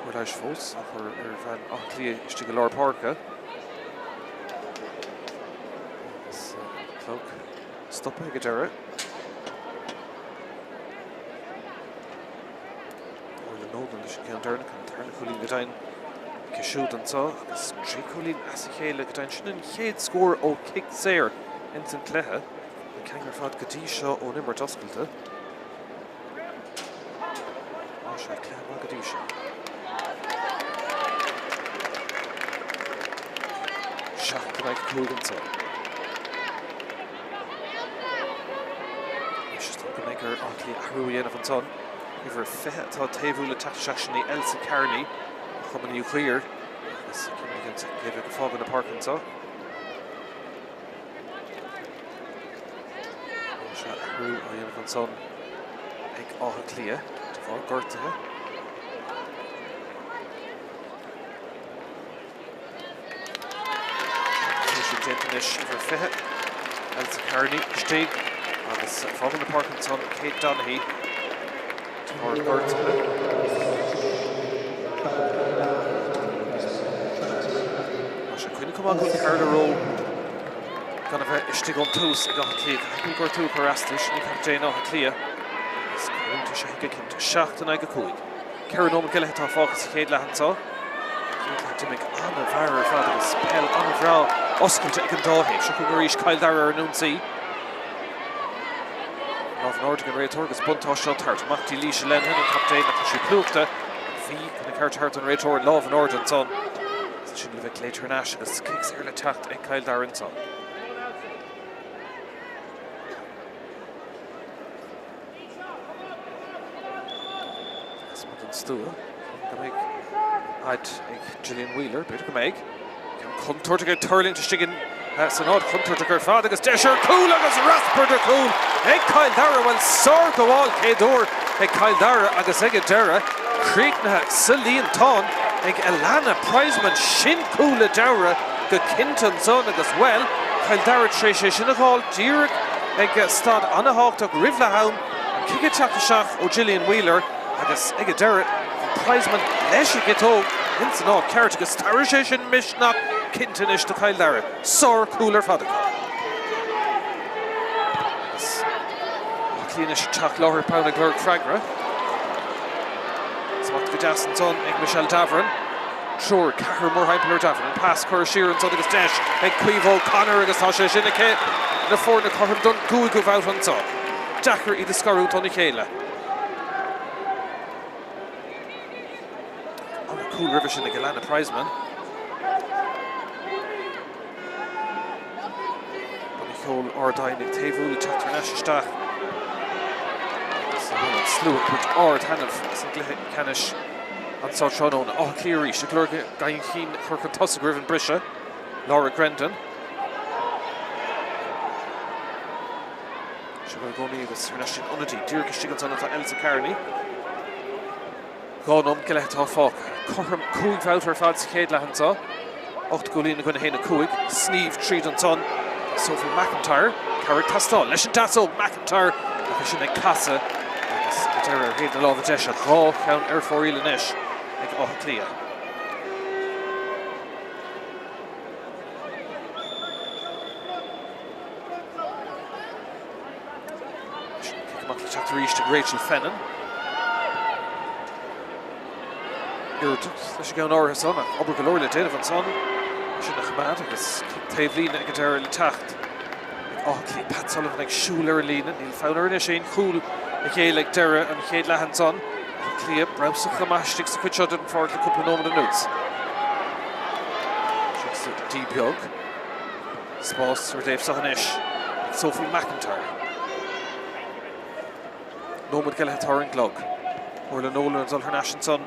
Chuir leis fós, a chuir bhean áth Cliath istí go leor Páirc. Clog stop ag Dara. Or the Nolan leis an Dara can Chulín go down. Cisiúd an sa, agus trí Chulín as a chéile go down sin an chéad scór ó kick séir in san Cluiche. An ceangar fad go dtí seo ó nimmer toscailte. Á sé Cluiche má go dtí seo. Seach go raibh clúd an sa. Gur áchlí ahrúíanamh an son. Iver fethe tá taobhú le tacht-seachtaí Ceannais chum an Clear. Agus cin go go fág na Páirc an sa. Se ahrú a dhéanamh an son ag átha Cliath de bhá gortathe. Sin déantais iver fethe Ceannais stíg. Agus fágan na Páirc an son Kate Domhnaigh Páirc gortathe. Má sé cuine cumá go cearda ró gan a bheith istí gon tús ag átha Cliath. Haithú gur tú parastais ní captéin átha Cliath. Agus cuinnta sé go cinnta 7-5. Ceir nó go leitá fágus chéad leathan sa. Dimig anna bhar fad agus Peil anna bhrá oscailte ag an dáhéh. Se chu gur Cail Dara ar nún Nordic and Raitor agus buntá seo tart Machtaí Laighean len hen an captéin a sé plúchta hí an ceart tart an Raitor láh an ord an son sin le bheith léitir Ceannais agus kicks ar le tacht ag Cail Dara an son. Is mod an stúl go méid ag Gillian Wheeler beidir go méid chun tuairte go turling to stigin san ád chuntar gur fad agus deisir cúl agus raspar de cúl ag Cail Dara bhfuil sár go bháil céadúr ag Cail Dara agus ag Dara chríochnathe Cill tán ag Elana Prizeman sin cúla Dara go cintan son agus well Cail Dara trééis sé sin a gháil díreach ag stad anna háchtach Drisleáin an ciige teachtaseach ó Gillian Wheeler agus ag Dara Prizeman leis i gitóg in san ád ceart agus tair sé sin misnach Kintanis to Cail Dara. Sár cooler fada. Cliath teach láthir Páirc glór Craogh. Smart go deas an son ag Míchéal Davran. Sure, cahar mór haimplar Davran. An pass chuir siar an son agus deis ag Cuomh Connor agus tá sé sin na fórna chum don gúil go bhát an son. Dachar i de scarú tonna chéile. An a cool river sin ag Elana Prizeman. Míchéal ordain ag taobhú le Tráchtaire isteach. Slúit with ard hanamh san Cluiche Ceannais an sá seanón á clíirí se glór gain chin chur an tosa gribh brise Laura Grendon. Se go gcónaí agus ar sin onadí dúr go stigan san atá Elsa Ceannais. Gánom go leitá fág chum cúig bhát ar fad sa chéad leathan sa 8 gólín na gona héna cúig sníomh tríd an son Sophie McIntyre Páirc tastal leis an dasol McIntyre agus sin ag casa Dara héad na láh deis a dhá cheann ar fór inis ag átha Cliath. Ciceamach le teachtar ríiste Rachel Fennan. Iúd leis go an áirithe son ach obair go leor le déanamh an son sin na chumad agus taobhlín ag Dara le teacht ag átha Cliath Pat Sullivan ag siúil ar a lína níl fánar inis éon chúl a chéile ag Dara an chéad leathan son Cliath brabsach go maistigh sa cuid seo den fáil le cúpla nómada nús. Sigus dí beag spás ar Dave Ceannais ag Sophie McIntyre. Nómad go leitá an glog or le nóla an dul an son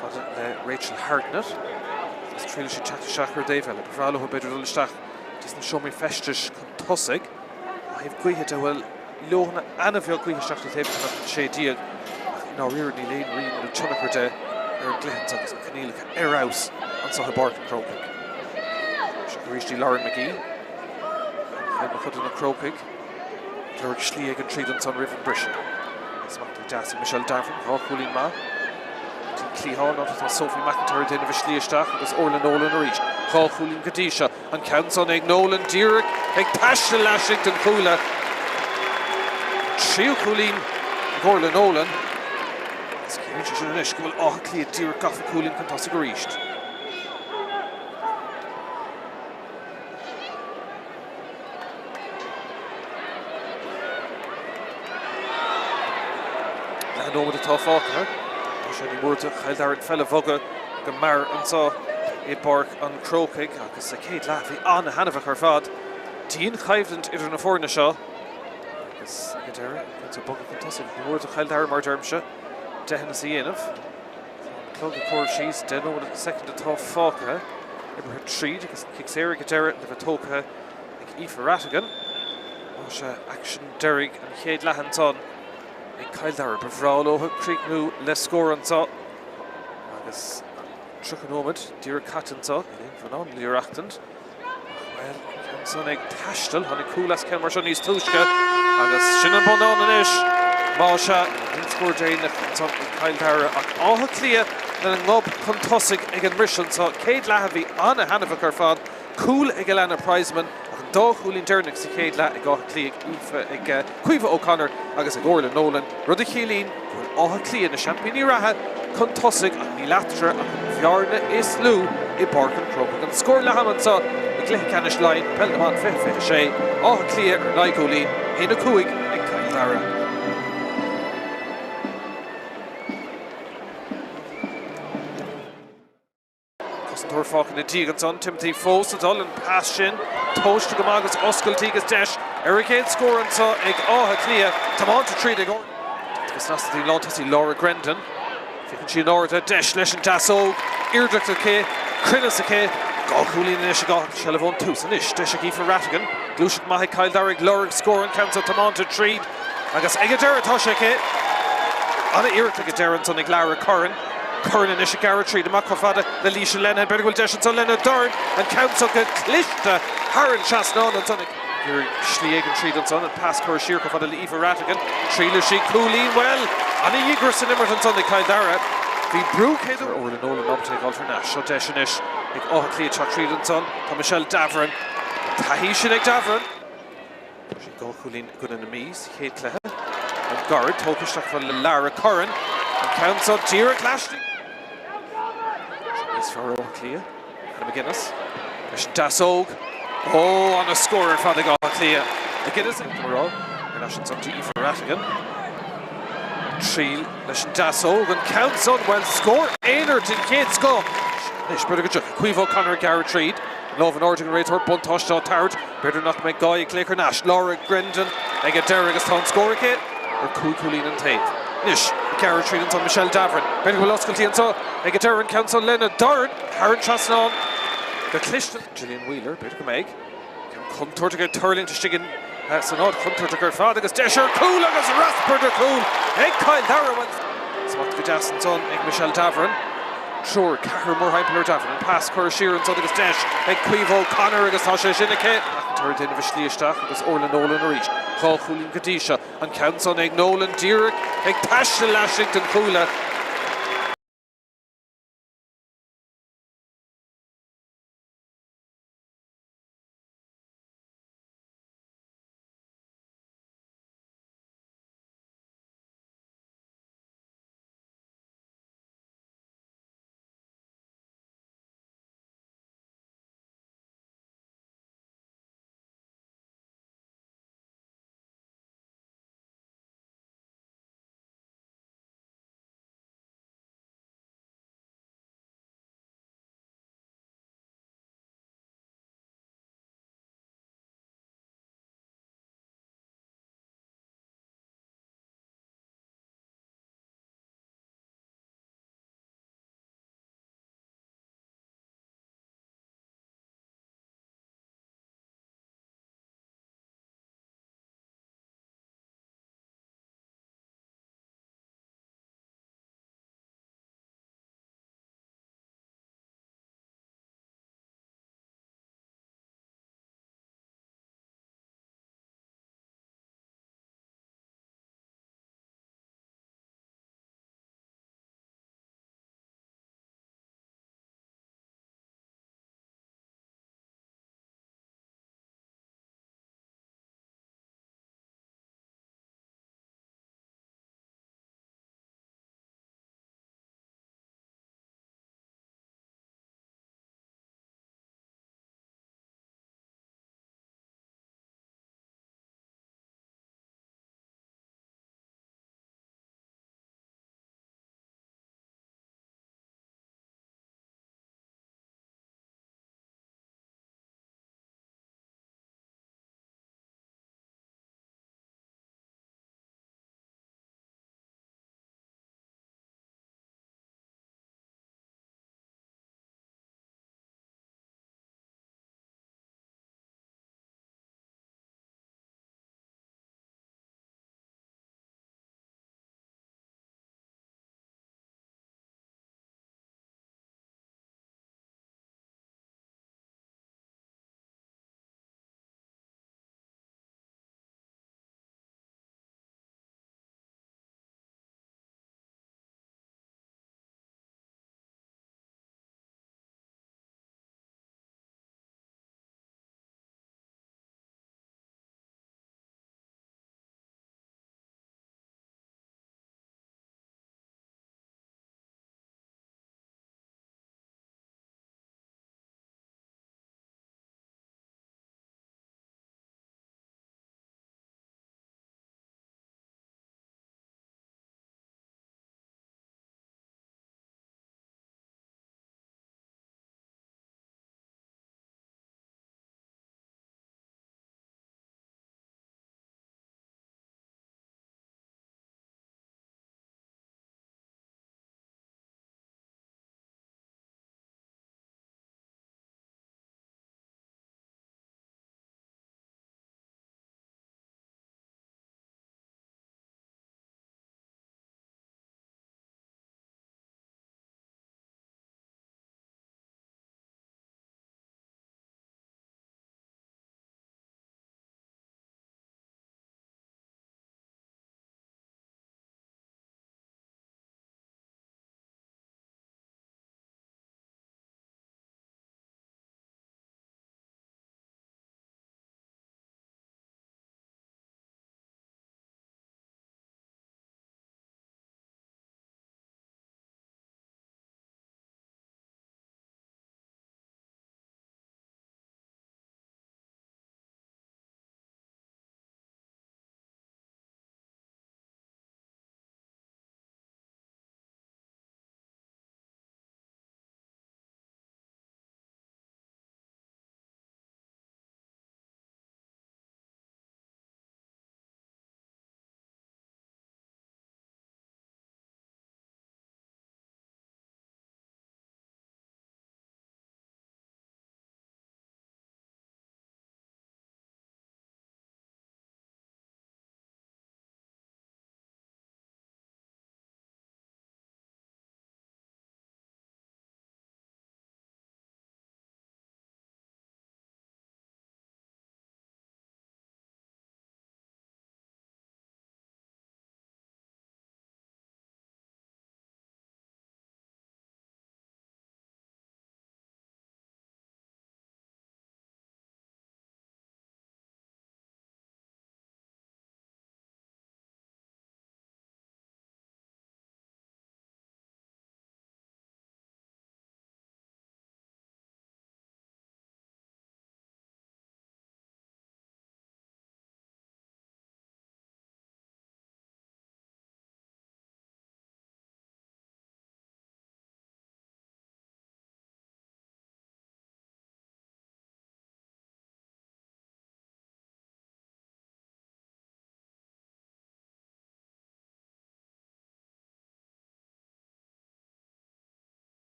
fad le Rachel Hartnett agus tríle sin teachtaseach ar Dave eile bhrála ho beidir dul isteach dis na seomí festis chun tosaigh a híh cuithe de bhfuil Leona anna bheoh cuithe isteach le taobh chun sé díag ná riar ní léon rion le tunnachar de ar gléint agus an canílacha ar aus an sa Bart an Chrócaigh. Se go ríistí Lauren McGee Cael Chud na Chrócaigh. Clúiche Slíag an tríd an son Riven Brisha. Smachtaí Deas Míchéal Davin, Chulín Ma. Cliath not Sophie McIntyre dine bh slíisteach agus Orla Nolan a rís. Chulín Gadisha an Council ag Nolan Díric ag taiste leisigt an Cúla. Tríú Chulín ag Orla Nolan. Is cíonn sé sin inis go bhfuil áth Cliath Díric gafa Chulín chun tosa go ríist. Lehan ómad atá fáca. Ní bhúirte Chail Dara fell bhoga go mar ansá I Páirc an Chrócaigh agus a céad leath bhí anna hanamh ar fad. Dín chaimhlant idir na fórna seo. Agus go Dara chun bogad chun tosaigh. Ní bhúirte Chail Dara mar dermse. Dehanna sa dhéanamh. Clog a cóir síos den ómad a second atá fáca. Ibre her tríd agus kick Sarah go Dara le bheith tóca ag Aoife Rattigan. Má se action Derrig an chéad lehan son. Ag Chail Dara bhráil ótha Críochnú le scór ansá. Agus truch an ómad, Díric Cattantá, fan an líoreachtant. Well, Council ag taistil, tháinig cúlas ceann mar seo níos túisce. Agus sin an bon an inis. Má se in scór déanach an Chail Dara ach átha Cliath na ngob chun tosaigh ag an mission sa céad leath bhí anna hanamh ar fad. Cúil ag Elena Prizeman. Dá Chulín Dernig sa céad leath ag átha Cliath ag Caoimhe O'Connor agus ag Orla Nolan. Rud a chialín bhfuil átha Cliath na Championí ratha chun tosaigh ach ní leachtar ach bhearna is lú I Páirc an Chrócaigh. An scór lehaman sa ag Laighean Lein, Peil na man 5-5 átha Cliath ar Laighean, héna cuaig ag Chail Dara. Tor fáca na tígan son Timothy Fós adol an pass sin tóiste go agus oscailtí agus deis ar a céad scór ansá ag átha Cliath támánta tríd ag agus nasatí lántasí Laura Grendon ficinn sin áirtha deis leis an dasóg irdreacht a cé crinas a cé gá Chulín inis a gá se le bhón tús an isis deis a Aoife Rattigan glúiseach maithe Chail Dara ag Laura scór an Council támánta tríd agus ag a Dara tá sé cé anna iirreacht ag a Dara son ag Lara Curran Curran in Isha Garretry, the Macrofada, the Leisha Lenna, Bergwell Deshan, so Lenna Dorn, and Council Cliath, Haran Chasnon, and Sonic. Here, Schliegen Treed and Son, and pass Cor Shirko for the Aoife Rattigan, Trila She Cooley, well, Annie Yigris and Emerton Sonic Chail Dara, the Brook Heather, or the Nolan Uptake Alternate, so Deshanish, like Oh Cliath Treed and Son, to Michelle Davern, Tahishin Davern. She go Cooley good in the Mies, Kate Cleha, and Guard, Tokishak for Lara Curran, and Council Díric Lashley. Is for Cliath and McGuinness. There's Dasóg. Oh, on a scorer for the Cliath. McGuinness in the row. And that's on to Aoife Rattigan. Trill, there's Dasóg and Council. Well, score. Einert in Kate Scott. Nish, better good job. Caoimhe O'Connor, Garrett Reid. Love and Orton Raythorpe, Buntosh, Tart. Better not make Guy, Claker Nash, Laura Grendon. They get Derrick as Tom score kit. Or Coolin and Tate. Nish, Garrett Reid and Michelle Davern. Better will Oscailtí and so. They get Darren Council, Lenna Dorn. Haran Chasnon. The Cliath. Gillian Wheeler, better go make. Come to get Turling to Shigan. That's an odd come to get Father. Desher, Cool, agus Rasper de Cool. Egg Chail Dara went. Smart to Jas and son, Egg Michelle Davern. Sure, Cahir Murheimpeler Davern. And pass Cor Sheeran, son agus Desh. Egg Caoimhe O'Connor, agus Tasha Shinake. McIntyre din of a Slíisteach, agus Orla Nolan a reach. Chulín Gadisha. And Council, Egg Nolan, Díric. Egg Tash Lashington Coola.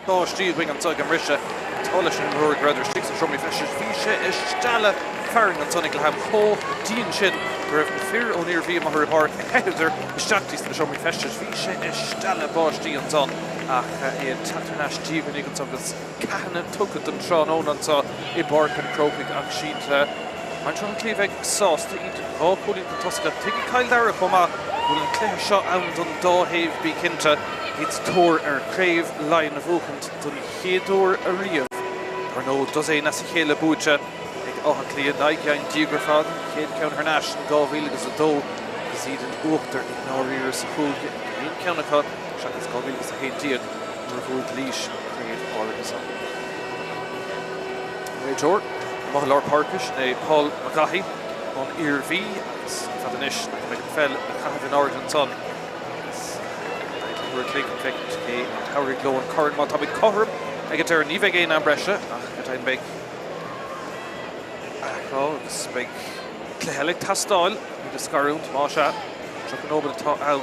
Báistí wing an tug an risha. Tálas an ruair gradidir sticks an shomí feis bhí is stella Páirc an tonic le ham ho dín sin raibh fear ó níor bhí mar Páirc heidir isteachtaí na shomí feis bhí is stella Báistí an ton ach é Ceannais díomh an tugus ceanna tugad an trán ón antá I Páirc an Chrócaigh ach siad an trán Cliath sásta iad rácúlín an tosca tuigi Ceil Dara chomá bhfuil an Cliath seo ann don Domhnaigh bí cinnte it's tóir Craobh Laighean a bhuachant don chéadúir a riamh ar nó dos é na sa chéile búte ag Cliath Laighean díografád chéad ceann Ceannais an 2002 gus iad an uachtar ag náiríre sa chúige on ceannacha seachas 2011 mar bhúil Cluiche Craobh áras an. Réiteoir Míchéal Páircis na Peil Magahi an Iarví agus fadanis ag an fel na Caitheamh an áard an ton. We're clicking effect a Páirc gló an current má tá big chorm ag ar ní bheith géin an breise ach go ein big agus big cléhelig tastáil i de scarúnt má se tro an óban tá ann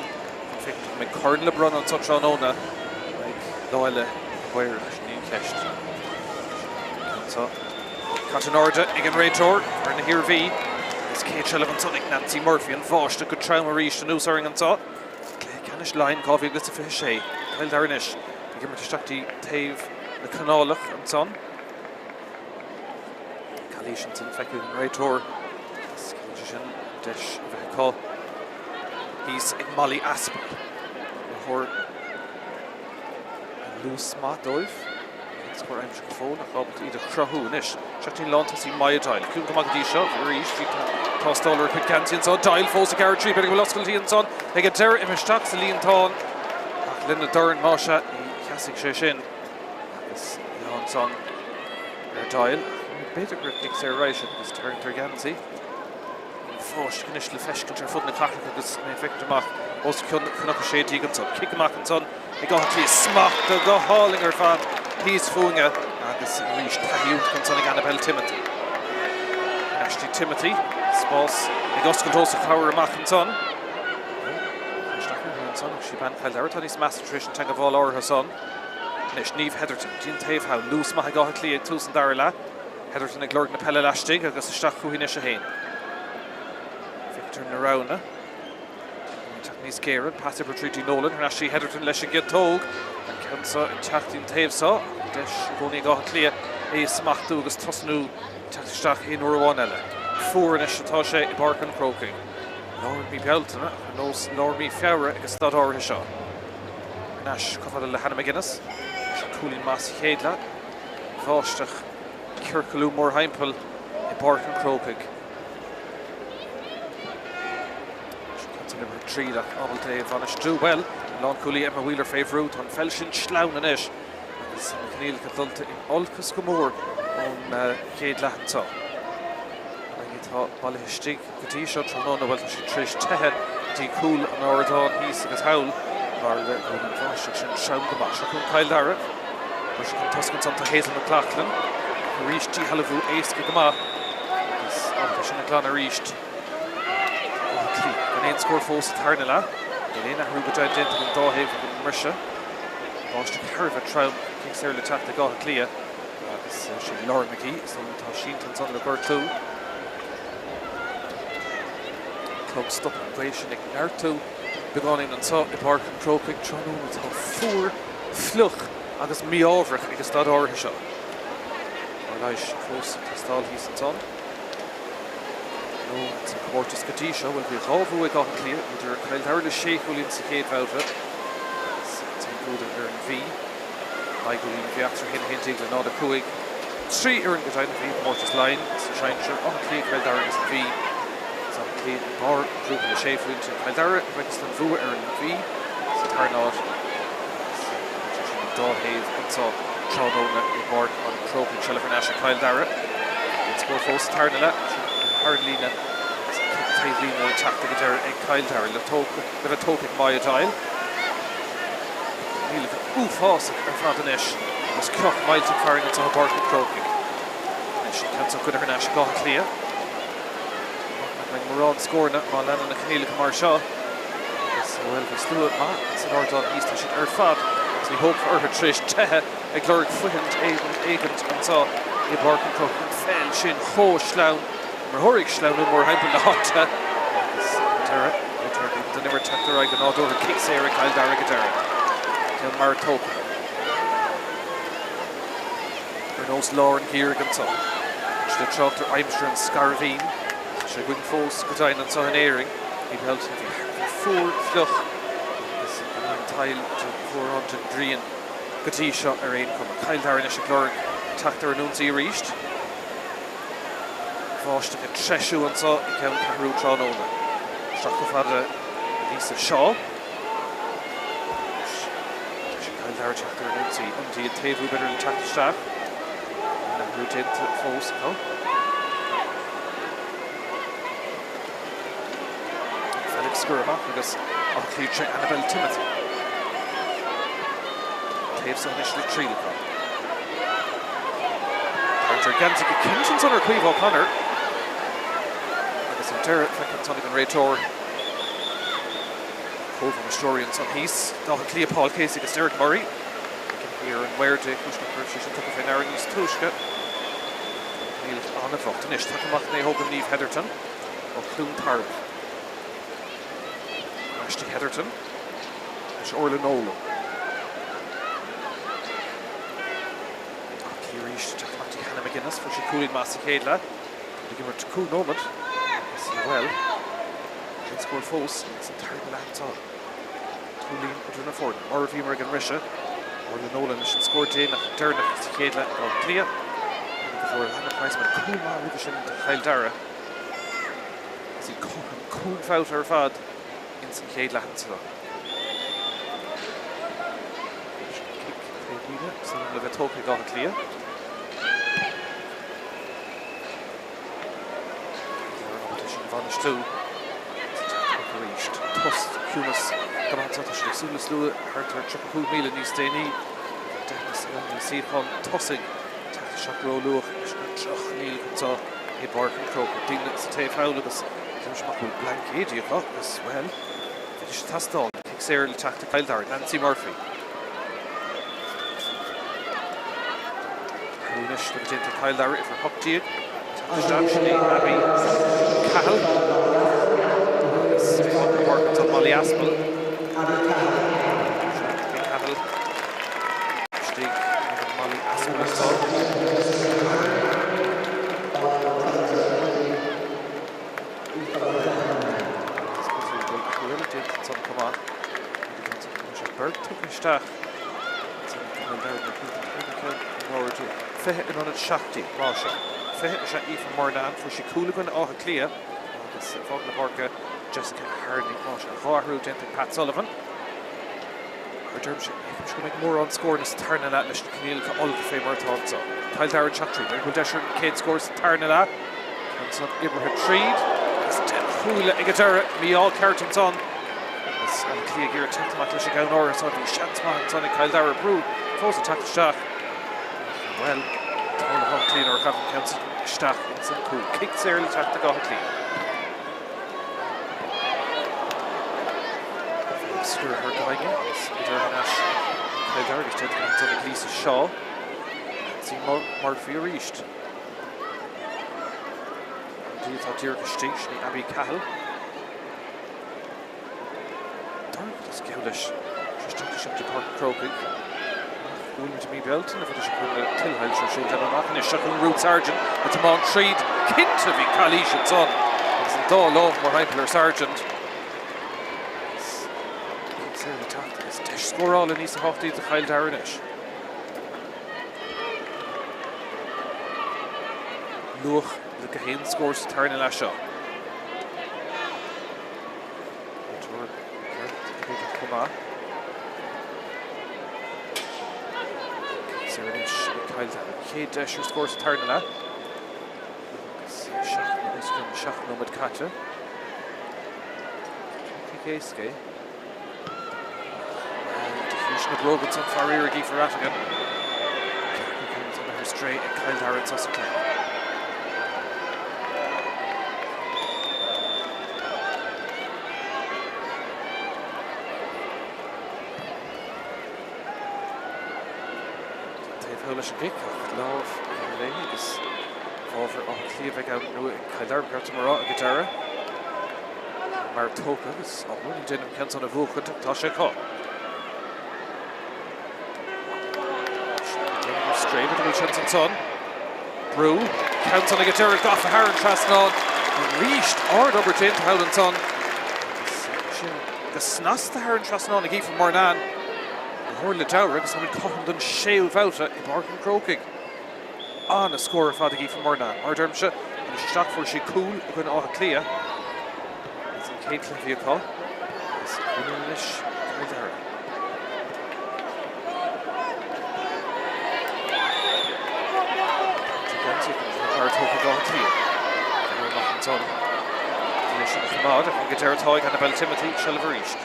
effect me current le brun an tutrán óna ag láile bhair leis ní ceist. So cat an orda ag an réiteoir ar na Iarví is céad se le an tonic Nancy Murphy an bháiste go trauma ríist an úsáring antá. Ceannais Laighean 2026 Ceil Dara ag mar isteachtaí taobh na canálach an son. Calíis an tin feicú an réiteoir sin deis bheith có hís ag Molly Aspa thóir an lús má dóibh scoir aimse go fón a chábalt iad a chrothú inis seachtaí lántas í maiadáil cún go magadí seo ríis bhí tástálar chuig cantíon son dail fós a gar trí beag go lascailtíí an son ag a deir imisteach sa líon tán ach linna doran má se í cheasigh sé sin agus an son ar dail beidir grib nig sé rééis agus tuirntar gansaí fós cinis le feiscint ar fud na Craobh agus mé feict amach os chunach sé tí an son cic amach an son ag gáthtaí smacht a go háling ar fan hís fuinge agus ríis taíút an son ag Annabelle Timothy. Ashley Timothy spás ag oscailtós a chabhar amach an son. Si ban Ceil Dara tá níos meas tris an te go bháil áirithe son. Nis níomh Heatherton dín taobh ha lús maith ag gáth Cliath tús an Dara le. Heatherton ag glór na pelle leistigh agus isteach chuí is a héin. Victor na rána. Teach níos céireann, Pastor Patricia Nolan, ar así Heatherton leis a gcéad tóg. An ceansa teachtaín taobh sá, deis gcónaí gáth Cliath é smachtú agus tosnú teachtasteach in uair eile. Fuair inis atá sé I Páirc an Chrócaigh. Lord mi beltana, nos Lord mi feara agus stad áirithe seo. Ceannais cofada le Hannah McGuinness, cúlín más chéadla, bháisteach Circalú mór haimpel I Páirc an Chrócaigh. Canta le mar tríach ábal Dave an istú well, lán cúlí Emma Wheeler féhrút an fel sin slán inis, agus na cníl cadulta in olcas go mór ón chéadla antá. Tá ballhistig gotí seo tróna bhfuil sé tríis tethe dí cúil an áiredáin híos agus hail mar an bháisteach sin sean go más chun Ceil Dara mar chun toscan san héan na Clachlan ríist tí halahú éasca go má agus anta sin na glan a ríist Clí an éon scór fós tarna le éon ahrú go dead déanta an dáhéh go marse bháisteach tharbh tram cin séir le teachta gáth Cliath agus sin Laura McGee san tá síntan san le gortú Club stop equation ag neartú begáin an tá I Páirc an Chrócaigh tróna tá fuair fluch agus míábhrach agus stad áirithe seo. Mar leis clós tastáil hís an ton. nó san chomórtas gotí seo bhfuil bhí rábhú ag gáth Cliath idir Ceil Dara le séchúilín sa chéad bhilbhe tan gúda ar an bhí Laighean bheachtar hin le nád a cuaig trí ar an godain a bhí chomórtas Laighean sa seinseir an Cliath Ceil Dara is an bhí Céad bar grúpa le séfúin sin Ceil Dara agus an bhua ar an bhí sa tarnáid sin dáhéamh antá tróna I Páirc an Chrócaigh se le Ceannais Ceil Dara in scór fós tarna le Hardlína taobhlína teachta go deir ag Ceil Dara le bheith tógach maiadáil níl úfásach ar fad inis agus ceoch mailte fearing antá Páirc an Chrócaigh is ceantar chuid ar Ceannais gáth Cliath Marrán scórna má lena na cnéalacha mar seo agus bhfuil go slúad má san áiredáin níos tá sin ar fad So we hope for her Trish Tehe, a gloric Fuhint, Agent, and so a Páirc and Craobh and Peil, Shin, Ho, Schlown, Horig Schlown, and more Hampel the Hot. Dara, the never Tráchtaire, I can not over kicks here, Kyle Dara, Dara. Kill Martok. Bernos Lauren here again, so. The Tráchtaire, I'm sure, and Scarveen. She win Fos, Godain, and so an airing. He held 4 fluch. This is Míchéal to 400 Drisleáin. Cluiche ar ein come. Kyle Dara is a gloric Tráchtaire Nunzi reached. Vashta get Treshu and so he can Cahru Tron over. Chrócaigh had Lisa Shaw. Kyle Dara Tráchtaire Nunzi. Undi Tevu better than Tráchtaire. And then route into Fos. Felix Craobh because of Cluiche Annabelle Timothy. Taves on initially Tríle. Gigantic Kinson's on her Cleave O'Connor. Agus an Dara fecin Tonic and Ray Tor. Cove on Historians on Heath. Domhnaigh Cliath Paul Casey agus Derek Murray. We can hear and where to Cluiche Persian took a fin Aaron East Cluiche. Neil on the vote. Nish Takamachne Hogan Neve Heatherton. Or Clun Páirc. Ashton Heatherton. Nish Orla Nolan. McGuinness for Cooling Míchéal. To give her to cool moment. See well. She'll score Fos. It's a terrible hands on. Cooling Adrina Ford. Murphy Morgan Risha. Or the Nolan should score Dana. Derna Míchéal on Cliath. Before Hannah Priceman. Cool man with the shin to Kyle Dara. As he cool fout her fad. In Míchéal hands on. Kick. So we'll have a talk with Cliath. Vanish too. Reached. Tost, Cumas, Gamanza, Sulis Lua, Herter, Chrócaigh, Míle, Nisteni, Dennis, and Seahon, Tossing, Chakro, Luach, Chach, Neil, Gonza, a Páirc and Craobh, Dinglets, Tay Fowlus, Kimshmakul, Blank, Adiacock, as well. Finish Taston, kicks early, attack to Kyle Dara, Nancy Murphy. Cluiche, the Magenta Kyle Dara, for Huck Diag. Actually, Abby Cahill. This on Molly Aspel. Cahill. Stig Molly Aspel as well. It's on come on. Bird took a stack. It's on down. Fehe in on it Shakti, Marsha. Fehe Shakti from Mordan for she Cooligan or Cliath. This Fogna Páirc, Jessica Hardy, Marsha. Vahrú Denton Pat Sullivan. Her term she can make more on score in this Tarna Lat Lish Keneal to all the favour thoughts so. Kyle Dara Chatry, Michael Desher, Kate scores Tarna Lat. And son Ibrahim Treed. It's Hula Igadera, Míchéal Carton's on. This Cliath Gear attack to Michael Shigown or son Shansman, son Kyle Dara Brew. Falls attack to Shach. Well, Tony Hunt or Kevin Kempson, Stach in some cool kicks early attack to Domhnaigh. Stuart her Laighean, Dara Nash, Kyle Dara, he's taking on Tony Lisa Shaw. See Murphy reached. Indeed, thought Deirdre Stinch, Abby Cahill. Dark is Cluiche. Just took the shot to Crócaigh. Going to me Belton, if it is a Till Heil, she'll tell him off, and he's shutting Root Sergeant, but the Mount Treed, Kintavi, Cluiche, and son. It's a dull love, more Heipler Sergeant. It's a attack, it's Dish score all in East Hochty to Kyle Daranish. Luach, Laighean scores to Tarna Lashaw. Come on. Kyle Dara. Kate Desher scores to Tarna Lat. Shach Nomad Kacha. Crócaigh. And diffusion of Robinson for Irigi for Rattigan. Comes under her straight and Kyle Dara and Sussex. Cluiche and Gick, Love, Laighean, over Cliath out now Dara got to Mara Dara. Mar Tóca is only didn't cancel on a vote to Tasha Có. Straight with the chance and son. Brew counts on a guitar, got for Haran Trasnall. Reached or number 10 to Howland Son. The snas the Haran Trasnall and a from Mornan. Horle Dara because someone caught and shave out at Páirc and Chrócaigh. On a score of Fadagi from Mornan. Dermshire and a shot for she cool when all clear. It's in Kate Cliath. It's Cluiche and Dara. Tóca go clear. We're not on. Cliath and Chrócaigh and get Dara Toig and Annabelle Timothy shall have reached.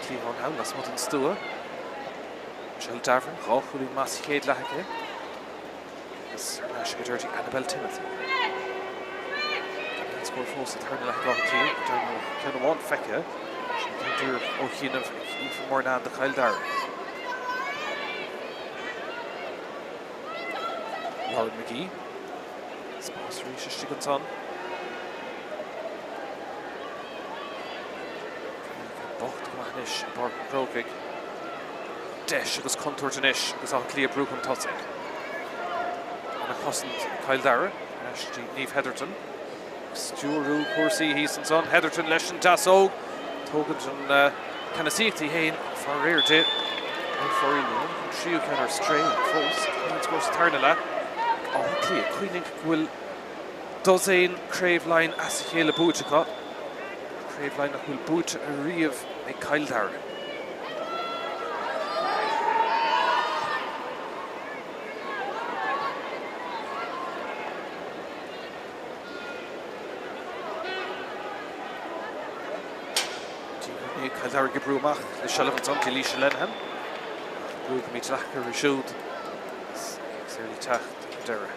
Cliath on now, that's what in Stua. Shall Davern, Roch, who in Míchéal Laighean. Nash dirty Annabelle Timothy. Let's go force the turn like Clear. Kind of one fecka. She can do O'Keane of even more than the Kyle Dara. Lord McGee. Spórt reaches Chickens on. Bocht Mahnish and Páirc and Chrócaigh. Desh agus contour to Nish agus all Clear Brook and Tossing. Costant Kyle Dara, Ashton Neve Heatherton, Stewart Corsi, Heason son, Heatherton, Leshen Tasso, Togans and Canasiti Hain, Farir Dit, and Farir, Trio Canner Stray, False, and scores Tarnala. Oh, Clear, Queening will Dozain, Craobh Asihela Bouchaka, Craobh will boot a Reeve, a Kyle Dara. Dara Gebrumach, the Shalavans on Cliiche Lenham. Brug Míchéal Rishud. Clearly Tacht Dara.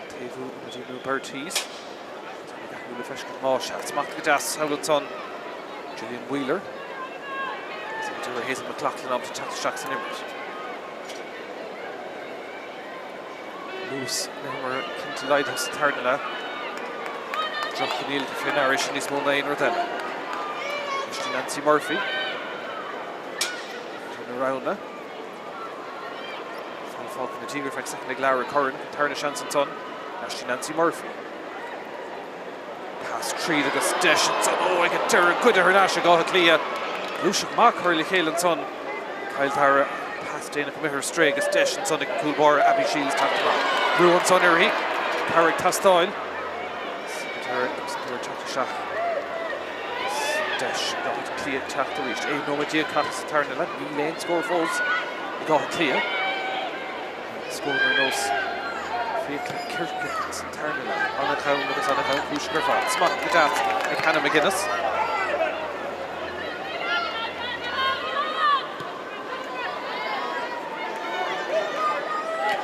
Tevu Medinu Berties. Hula Feshkin Marsh, Hatzmach Gadas, Howland Son. Gillian Wheeler. Dara Hazel McLaughlin up to Tacht Jackson Immert. Lewis Nehmer Kinty Lighthouse Tarnala. Drop Neil Fenarish and his Mona in Rodella. Nancy Murphy. Around now. Falcon the Tigre, Frank second Lara Curran, Tarna Shanson son, Ashley Nancy Murphy. Pass Tree to Gus Desh and son. Oh, I get Dara good to her Nash, go Cliath. Lushuk Mark Hurley Hale and son. Kyle Dara pass Dana Committer Stray, Gus Desh and son, Cool Bar, Abby Shields, Tráchtaire. Ruin son Eri, Páirc Tastoil. Dara Tráchtaire. Desh got it Cliath Tráchtaire reached. No idea Caths Tarnala. Míchéal score falls. He got Cliath. Score their nose. Crócaigh and Tarnala. On account with us on account. Cluiche Gerfat. Smock Gadat and Hannah McGuinness.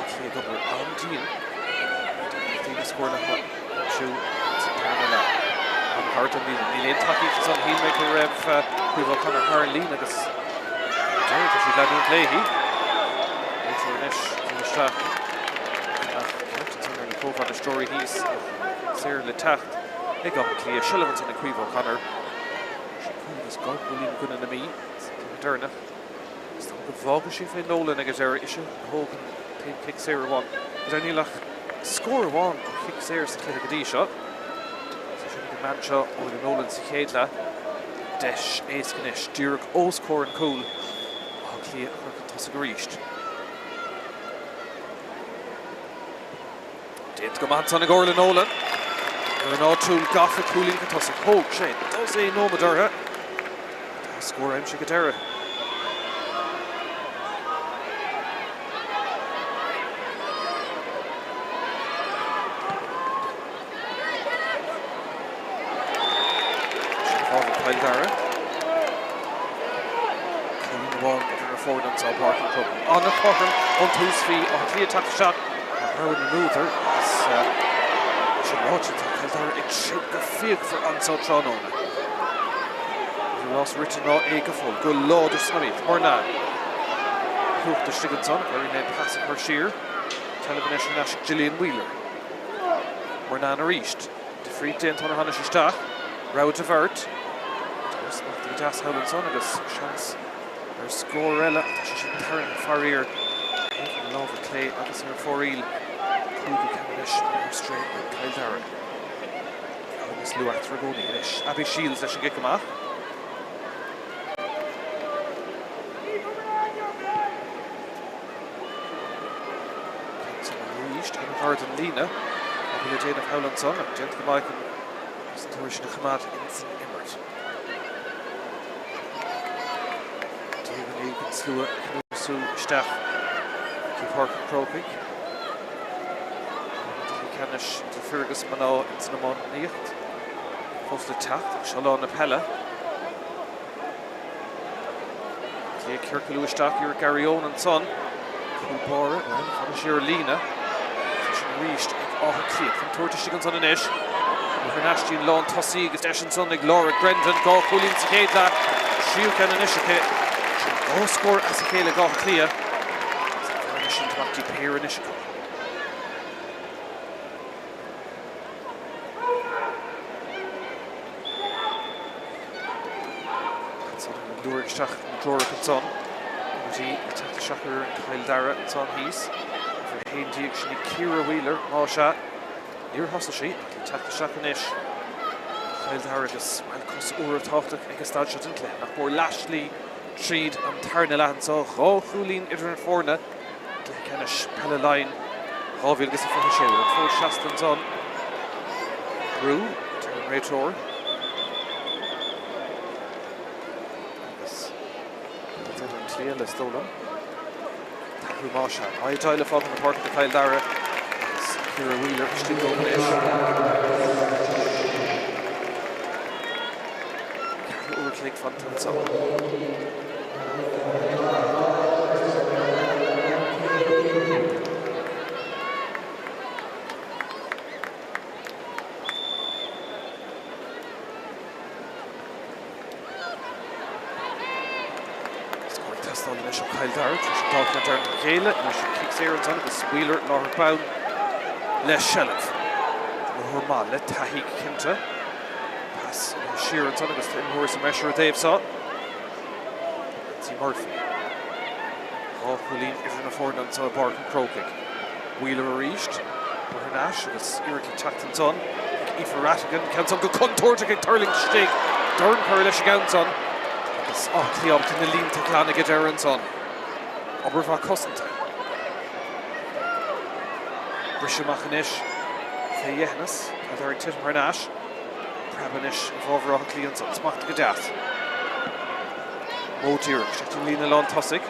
Cliath double on Dean. Dean scored a hot shoe. Tarnala. Hard on Míchéal Taki for some Heelmaker Rev We've O'Connor Harleen agus Dara to see Laighean Laighean later in ish in the shot Captain's under the profile the story he's Sarah Le Tacht they got Cliath Sullivan's on the Queeve O'Connor she's got William good in the me Derna it's not good vlog she found Nolan against Dara issue Hogan team kick Sarah one but only like score one kick Sarah's Cliath a D shot Mancha or the Nolan Cill, Desh, Ceannais, Dúrach, Oscore and Cool. Oh, Cliath, Chrócaigh reached. Did go man son of Gorla Nolan. We're not too Gothic cooling Kentucky. Oh, Shane, does a no Dara. Score I'm Dara. Dara. Clean one for the forward on Páirc and Chrócaigh. On the corner, on Toos feet, on Cliath tapped the shot. Howard Luther should watch it. Dara it should go fig for Ansel Trónóna. He lost written out Ega full. Good Lord of Smith. Mornan. Craobh the Stiganson, very net pass her sheer. Television Nash Gillian Wheeler. Mornan Arist. The free dent on Hannah Shistach. Route of Vert. There's not the gas Howland Sonagus. Chance. There's Scorella. She's turning far ear. Love of Clay. Agus her Foreel. Cluiche Cavendish. Straight with Kyle Dara. This Luath Dragoni. Abby Shields. That should get him off. And Lena, the Jane of Howland Son, and Gentle Michael, Situation of Hamad in Immert. David Egan, Slua, Sue, Staff, Páirc and Chrócaigh. Ceannais, the Fergus Manau, in Cinnamon, Nicht. Post the Tacht, Shalon, Pella. Cliath, Cluiche, Dara, Gary Owen and Son. Dara, and Finish Lena. Reached off Cliath from Tortish Chickens on an ish. Hernashtin Lawn Tossi, Gastashin Sonnig, Laura Grendon, Go Pulling Cikeda, Shiukan and Ishike. Go score as a Kayla Go Cliath. Hernashin to back to Peil and Ishike. Lurig Stach, Dora and Son. Attack the Shaker and Kyle Dara and Son Hees. Hain Diakshini Kira Wheeler, Masha, Near Hosselshi, Attack the Shakanish, Kyle Daragus, Malcus Ura Tachtak, Egastad Shatinkle, Nachmore Lashley, Treed, and Tarnalan, so Hulin Idrin Forna, Ceannais, Peil, Havilgus of Fahishel, and Full Shastans on Brew, Turn Raytor. Clearly stolen. Masha, I tile of on the part of the Kyle Dara. Kira Wheeler, still going in. Carol Click Fontaine so. On the initial Kyle Dara, Tráchtaire Míchéal, Míchéal kicks here and son of the Wheeler, Laura Brown, Les Shellef, Rohorma, Le Tahik Kinta, pass Sheer and son of the Horse and Mesher Dave saw, Nancy Murphy, Hulin Idrin Ford and so Páirc and Chrócaigh, Wheeler reached, Nash, it's Eric Tacton son, Aoife Rattigan, Canson go Torchtaire Turling Stig, Durn Perish Ganson. Cliath in the lean to Claughnaigh Dara and Son. Oberva Costantine. Brishamachanish, Ceannais, Cadar Titim Hernash, Prabanish, Vovra Cliath and Son, Smacht Gadath. Motir, Shachtin Lina Lon Tossig.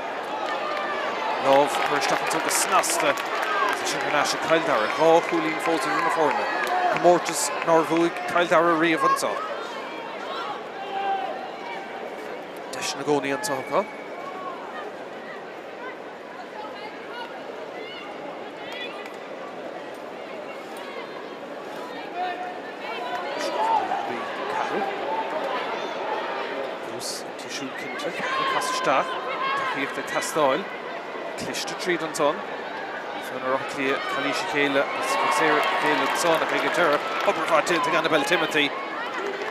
Love, Pershtachen took a snasta. Hernash and Kyle Dara, Ho, Hulin Foster in the Forna. Mortis, Norvuig, Kyle Dara, Reeve and Son. Nagoni and Sohoka. Those tissue kinter, Castach, Takir the Tastal, Clish to treat on Son. Fenner Cliath, Kalisha Kayla, Sarah Kayla, Son, a big terror, Uppervat to Annabelle Timothy.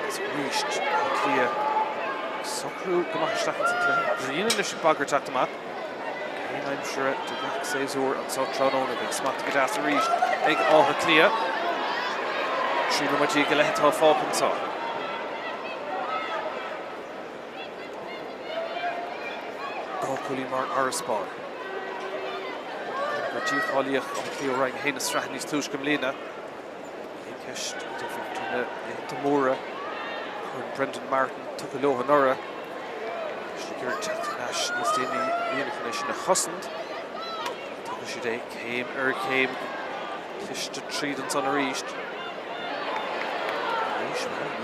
It's reached Cliath. Socru, Domhnaigh, Green and the Bagger attacked him up. I'm sure to back César and Sotron on a big smack to get after reach. Egg all her clear. Trina Majiga let her fall and saw. Golculi Mark Araspar. Rajiv Holiach on Cleo Rang Heinous Strahanis Tushkam Lena. Kesh to Mora. Brendan Martin took a low Honora. Shigir Nash Nistini Unification of Hussand. Takashide came, came. Clish to treat and son reached.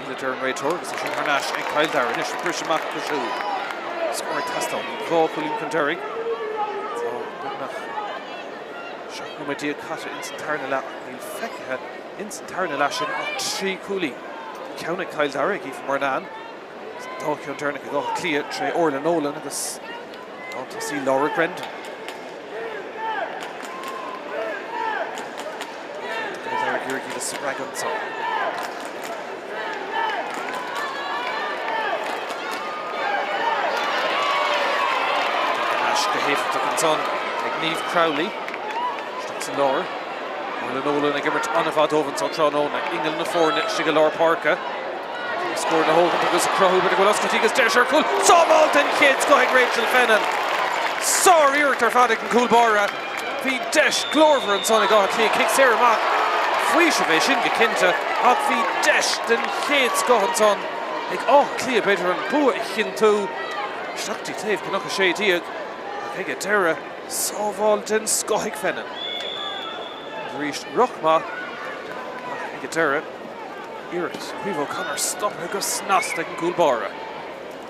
Neil Durn Ray Torres, Hernash and Kyle Dara, initial Christian Mac Kashu. Scored Taston, Go Pulling Conterring. So, Shakumadia Kata instant Tarnala, Neil Fekha, instant Tarnalashin, 3 Cooley. Cónaic Kyle Dara, from Mornan. Tokyo Turnic, go Cliath, Trey Orla Nolan, and this. On to see Laura Grendon. Jurgi the Spragan son. Nash Gahef to Conson, Niamh Crowley, Stocks and Laura, Nolan and Gimmert Anavad Oven so Tráchtaire, Ingel na Forne, Shigalor Páirc. Scored the Hogan to Craobh, but the Golas Cratigis Desher Cool, so Malton kids going Rachel Fennan. Sorry, Tarfadik and Coolbara. Fi Desh Glover and Sonny got Cliath kicks here Mark. Fuishaveh Shinga Kinta, Hot Fi Desh, then kids going son. Like, oh, Cliath better and Bua Hintu. Shakti Cliath Canucka Shay Diag. I get Dara, so Malton Scohig Fennan. Reached Rockma. I get Dara. Irit, We've O'Connor stop Agus Snastic and Coolbara.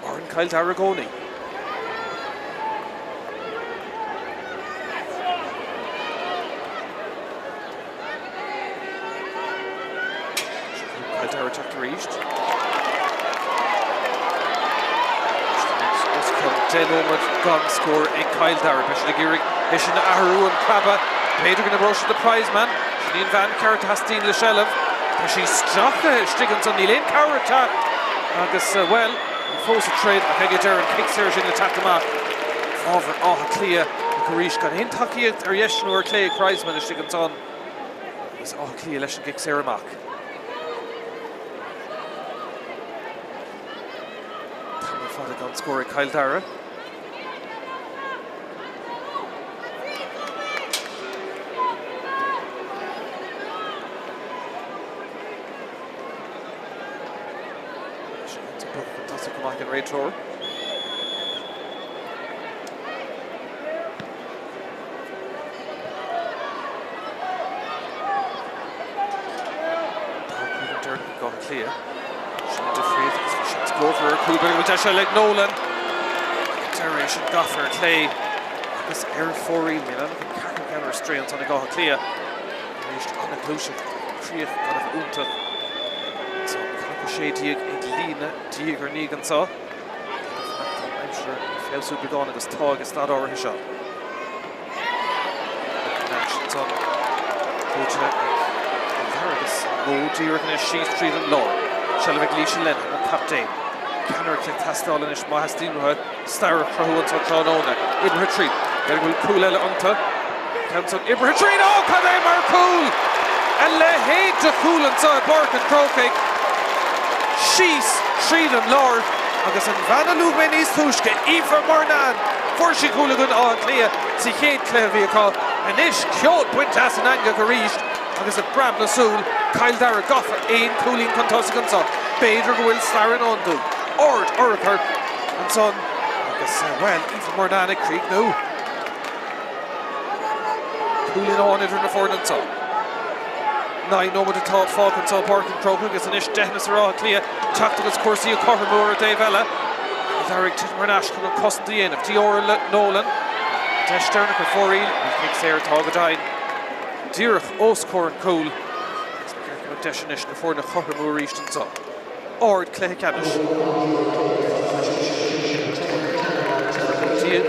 Or in Kyle Daragoni. Kyle Dara Tráchtaire reached. Den moment gone score in Kyle Dara. Bishna Girig, Bishna Aharu and Craobh. Peter gonna brush the prize man. MBan Carrot Hasteen Lashelev. She's struck Stiggins on the lane Carrot. Agus well, force a trade. I get there and kicks her in the tap the mark. Over Cliath, Cluiche got in Taki or Yeshnu or Clay Kreisman and Stiggins on. It's Cliath Leshen kicks her mark. Tamil Father gun score Kyle Dara. Ray Tour. Got Cliath. She defeated shots go for her. Coolbara with Desha like Nolan. Generation Goffer Clay. This air 4 reel man. I think Carrick can restrain on the go Cliath. Reached on a Cluiche. Cliath kind of Unta. So Craobh Diag Laighean Diag or Negan saw. I'm sure if else would be gone agus tog it's not over his shot. Actions on Cluiche and Harris. No Diag and she's treated low. Shelvig Leisha Len and captain. Canner click Tastal and Ishma Hastin Star Craobh and Tráchtaire. Ibra retreat. There will cool Ella Unta. Counts on Ibra retreat. Oh, Craobh are cool. And Laighean to cool and saw Páirc and Chrócaigh. She's treated Lord. Agus an Vanalú Menis Tushke, Aoife Mornan, Forshi Coolagun on Cliath, Ciannais Cliath Vehicle, and Ish Kjot Wintas and Anga Garist, agus a Bram Lasul, Kyle Dara Goffer, Ain Cooling Contosigansa, Bader Will Starin Ondu, Ord Oraker, and son, agus well, Aoife Mornan at Creek now. Cooling on it in the Ford and so. 9 over the top Falk and so Páirc and Chrócaigh is an ish Dehnus or Cliath Tacticals Corsi Corrimura Davella Derek Titmarnash can cost the end of Diora Nolan Desh Dernick with 4 reel kicks there Tágadine Dírach Oscor and Cool Deshinish the 4 na Corrimura reached and so Ord Cléchanish Diag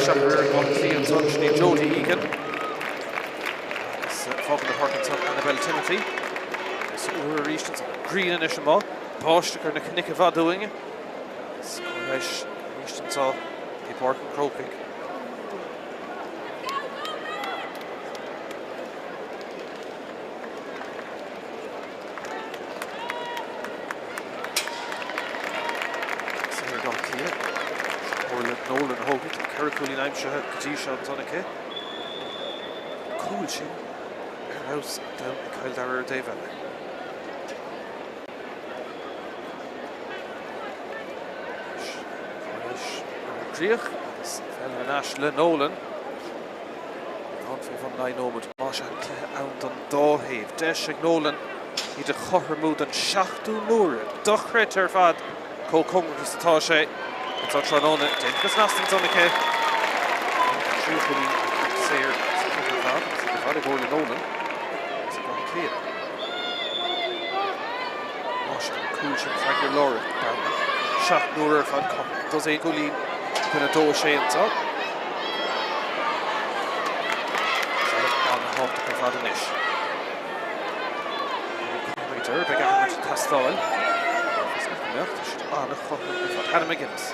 Shopper on Cliath Sunshine Jody Egan Falcon the Parkinson Annabelle Timothy. So we're reached Green and Ishmael. Bosch or Nickava doing it. Scottish reached and saw the Páirc and Chrócaigh. So here got Cliath. Orland Nolan Hogan. Carricooley Naimsha Kadisha and Sonicke. Cool House down Kyle Dara Davella. Cliath, Fell Ashla Nolan. Country from 9 over to Masha out on Domhnaigh. Desh Nolan. He de Chormud and Shachtu Nur. Duchre Terfad. Co Congress Tashe. It's on Tranona. Dennis Nastins on the K. Truthfully, I say Orland Nolan. Cliath. Washington, Cluiche and Frankie Laura. Shot Nura van Kom. Does a Gulin. Gonna do Shane so. On the hop to Cavadanish. Sure, big hammer to Tastáil. Anna Chrócaigh, Hannah McGuinness.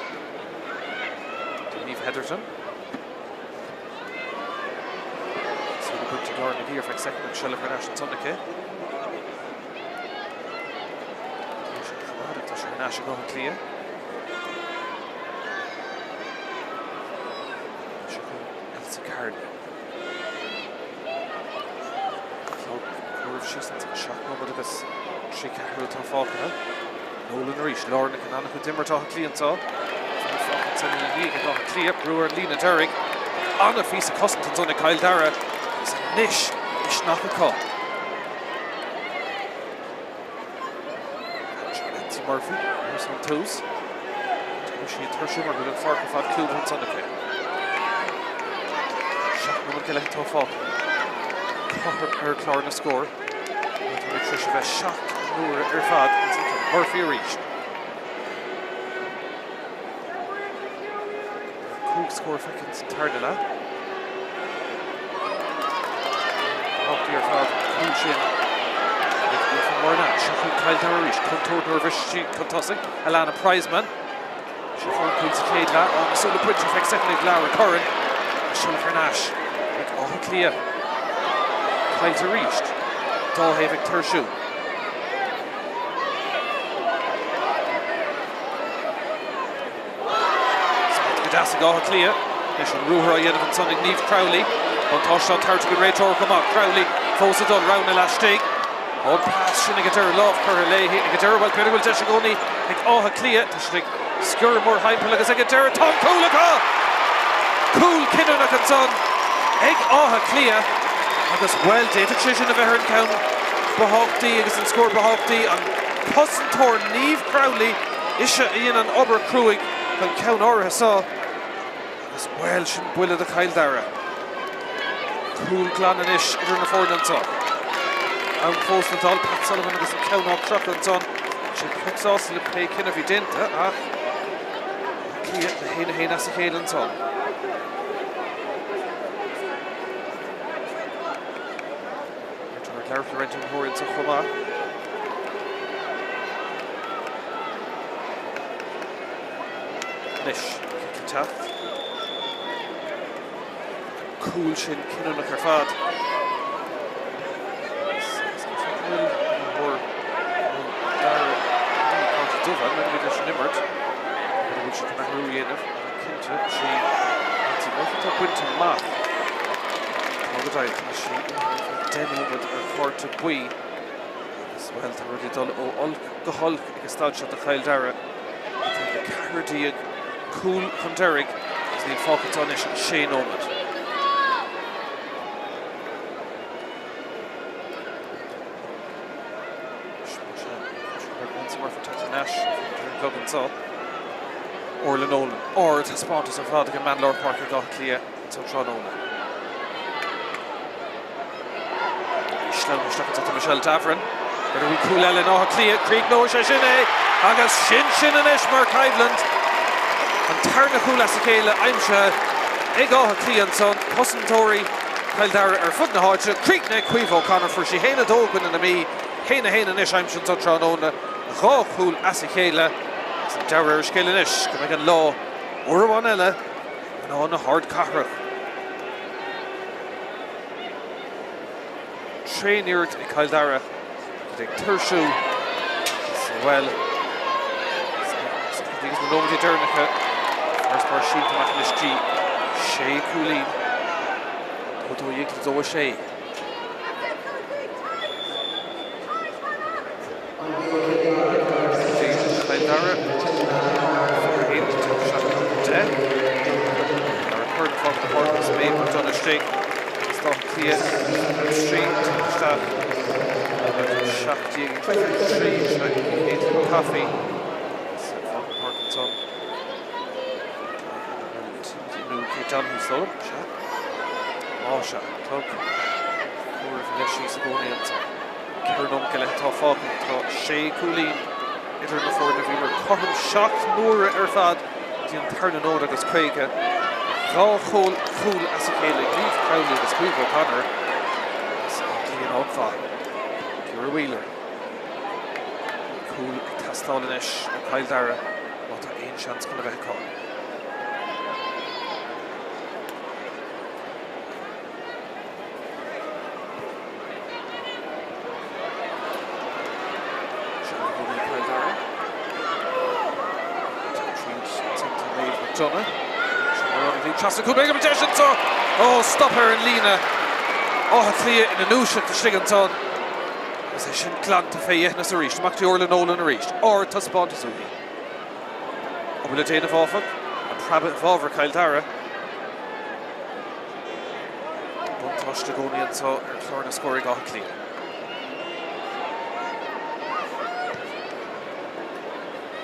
Niamh Heatherton. So the good to Laighean here for a second and Cill for Nash and Domhnaigh. Nash go Cliath. Elsa Carney. Craobh she's in shock moment agus trí ceathrú tá fágtha. Nolan Rees, Lorna and Anna Dimmer tá Cliath tá. Fágtha san Laighean tá Cliath, Brewer Lína Derrig. Anna fís a cosint an donna Kyle Dara. Is nish nach a có. Murphy, there's some twos. She had Thursday Margaret and Páirc of Cluiche on Sunday. Shot no one can let tough up. Clorna score. Tricia Vest shot. Fad. Murphy reached. Craobh score seconds. Tardela. Up to your Fad. Cluiche. More now, Sheffield Kyle Dara reached, Contour Nervous, she contossing, Alana Prizeman, Sheffield Queen's Caidla, on the solo bridge effect, secondly, Lara Curran, Cill for Nash, Cliath, Kyle to reached, Domhnaigh Turshu. Gadasig Cliath, Nishon Ruhra Yedovan Sunday, Niamh Crowley, Untashot Tartu Rachel come up, Crowley, Fosadon, round the last stig. On pass, Shinnigadur, love, Laighean, Gadur, well, Peter will touch Goni, like Cliath, Tishnik, Skur more hype, like a Gadur, Tom Coolaka, Cool Kinnock and son, Egg Cliath, agus well, David Chishin of Erin Count, Bahogdi, agus and score Bahogdi, and Cousin Tor, Niamh Crowley, Isha Ian and Ober Craobh, and Count Ora saw, as well, Shin Bulla the Kyle Dara, Cool Clan and Ish, Idrin Ford and so. Out close to Dal, Pat Sullivan agus an Crócaigh Chrócaigh and son. She picks us the pay kin if he didn't. Cliath the Hain as a Cill and son. Clark renting Horian to Choma. Nish, Cliath. Cool Shin Kinnock her fad. To Bui as well to really dull the Hulk Gestalt of the Kyle Dara. The Cardi Cool from Derrig as the focus on it and Shane Omid. Club and so or Nolan or it's a spot as a Fad and Man Lord Parker got Cliath so Tron Nolan. Stuck to Michelle Davern. But we cool Ellen Cliath, Creek no Ceannais, Agus Shin and Ishmar Highland. And Tarna cool as a Kayla, I'm sure. Ego Cliath son, Cousin Tory, Kyle Dara or Foot na Hodge, Creek neck Queeve O'Connor for she Haina Dogan and me, Haina Ish, I'm sure Tron Ona, Go cool as a Kayla, Dara Shkayla Ish, can I get law, or one Ella, and on a hard Cahra. Train near to Kyle Dara, the Turshu, well. These are nobody Dernica. First part sheet to Maclish G. Shay Cooley. Odo Yiggles over Shay. Kyle Dara. Forehand to shot dead. Our third from the Páirc is made with Donna Stake. Stop Cliath straight shot. Shot Jig straight shot Coffee. Parkinson. John Hussel. Shot. Oh, shot. Tug. Or if Leshy's going in. Kernum Galetta Falcon. Shay Cooley. Idir na fór na bhímar chum seacht nuaire ar fad dín tarna nód agus Crócaigh. Gá chóil cool as a chéile Niamh Crowley agus Queeve O'Connor. Líon ágfá. Ciara Wheeler. Cool Castalinish and Peil Dara. What a ain chance going to be a call. Domhnaigh. Chasta could make a petition, so oh, stop her and Lena. Oh, Cliath in a new shot to Shliganton. As I shouldn't glance to Faye Ceannais a reached, Mac Orlan Nolan a reached, or to Spórt as a wee. Oh, will it take a Vofan? And Prabit Vover Kyle Dara. Don't touch the goal in, so Clorna scoring off Cliath.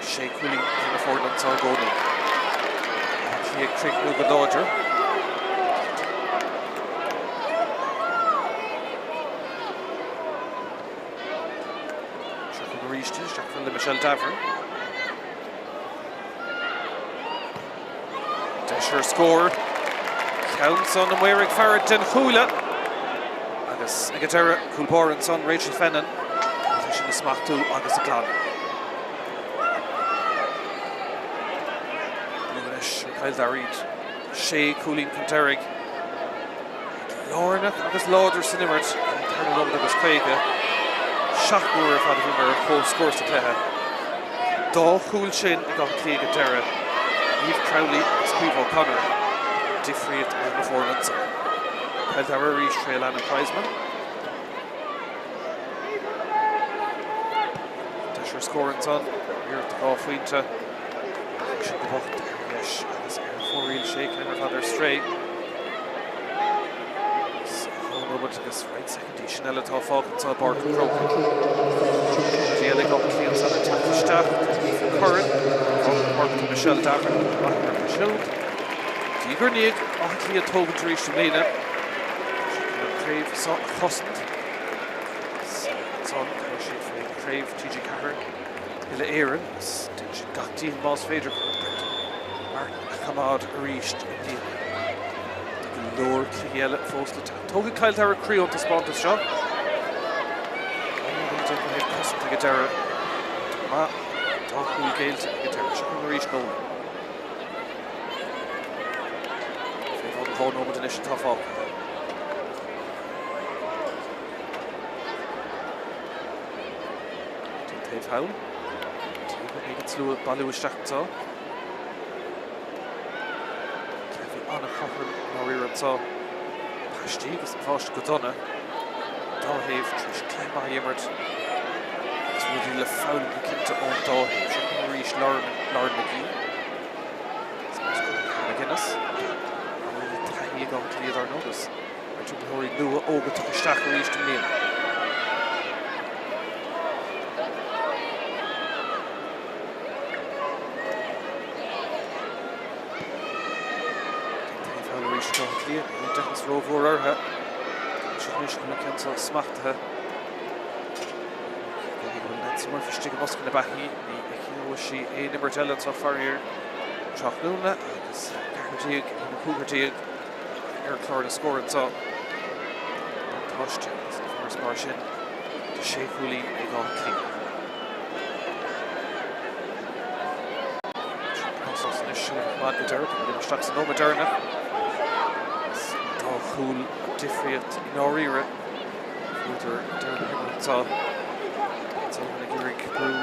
Shake Willie in the forward, so goal in. Cliath trick move the Dodger. Jack from the Míchéal Davern. Desher score. Counts on the Páirc Farad den Chúla. Agus Dara Culbor and son Rachel Fennan. Position is smack to Agus the Clan. Cluiche, Kyle Darid. Shea Coolin Conterrig. Lorna Agus Lauder Sinimert. Turn it over to Agus Craobh. Shachmúr had a whole scores to Cliath. Dá Chúl sin I got Cliath Dara. Eve Crowley, Steve O'Connor. Diffried in the forlands. Peil Dara reached Drisleáin and Prizeman. Desher scoring son. Here to go Fuinta. Should be both Darish. This air 4-reel shake and her father straight. But this right second, Chanel at Falcons on board from Crócaigh. Díalig up Cliath on the Tráchtaire, Curran, Páirc to Míchéal Dara, Laighean Cill. Domhnaigh, Cliath Togan to reach the Laighean. Craobh saw Costant. Son, Craobh, TG Carr, Laighean, got Dean Moss Fader, Martin Hamad reached India. Lower Míchéal at first attack. Togan Kyle Dara Craobh to spawn this shot. Custom to get Dara. Domhnaigh Gale to get Dara. She's going to reach goal. They've all called over the initial tough up. Dave Howl. Domhnaigh gets low at Ballywish Jackson. Anna Cochran, Maria and so Pastig is fast to go done. Domhnaigh, Trish Clemma Yimmert. It's really the foul of the kid to own Domhnaigh. She's going to reach Lauren McGee. It's going to Guinness. Really tiny going to the other notice. I took the Hori Lua Oga took a stack and reached him in. Cliath, he doesn't throw over her. She's going to cancel smack to her. Somewhere for sticking musk in the back. He was she a number 10 so far here. Tráchtaire, Crócaigh, Crócaigh, Clorna scoring so. Untouched. It's the first march in. To Shea Cooley, they got Cliath. Process initial Mad Moderna, but straps no Moderna. Cool, different in our era. Further down the hill, so when I give Rick Brew,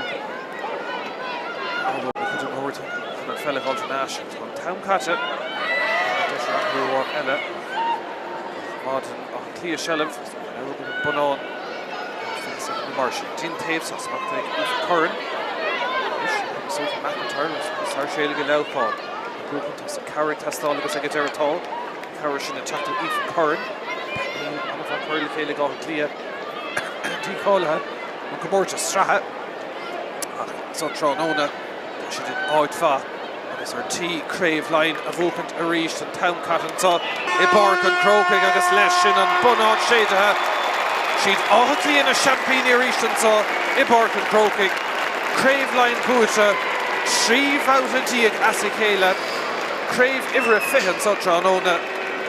although we couldn't hold from a fella called Nash, it's on Town Catcher, different Brew or Ella, Modern on Cliath Shellam, now we're going to bun on, second Martian, Jean Taves, so smack like Ethan Curran, so from McIntyre, Sarshale Galau Paul, Brew contest, Carrot test all of us, I get there at all. Harris in the chat to Ethan Curran. One of our Peil Chéile got Cliath. Tí Cóla, and Comorta Straha. So Trónóna, she did out fa. Agus her T Craobh line of Oakland Arís and Town Cotton so Páirc and Crócaigh agus Laighean and Bunod Shadaha. She'd all in a champagne Arís and so Páirc and Crócaigh. Craobh line Cluiche. Shreve out a Diag Asicéla. Craobh Ivra Fihan so Trónóna.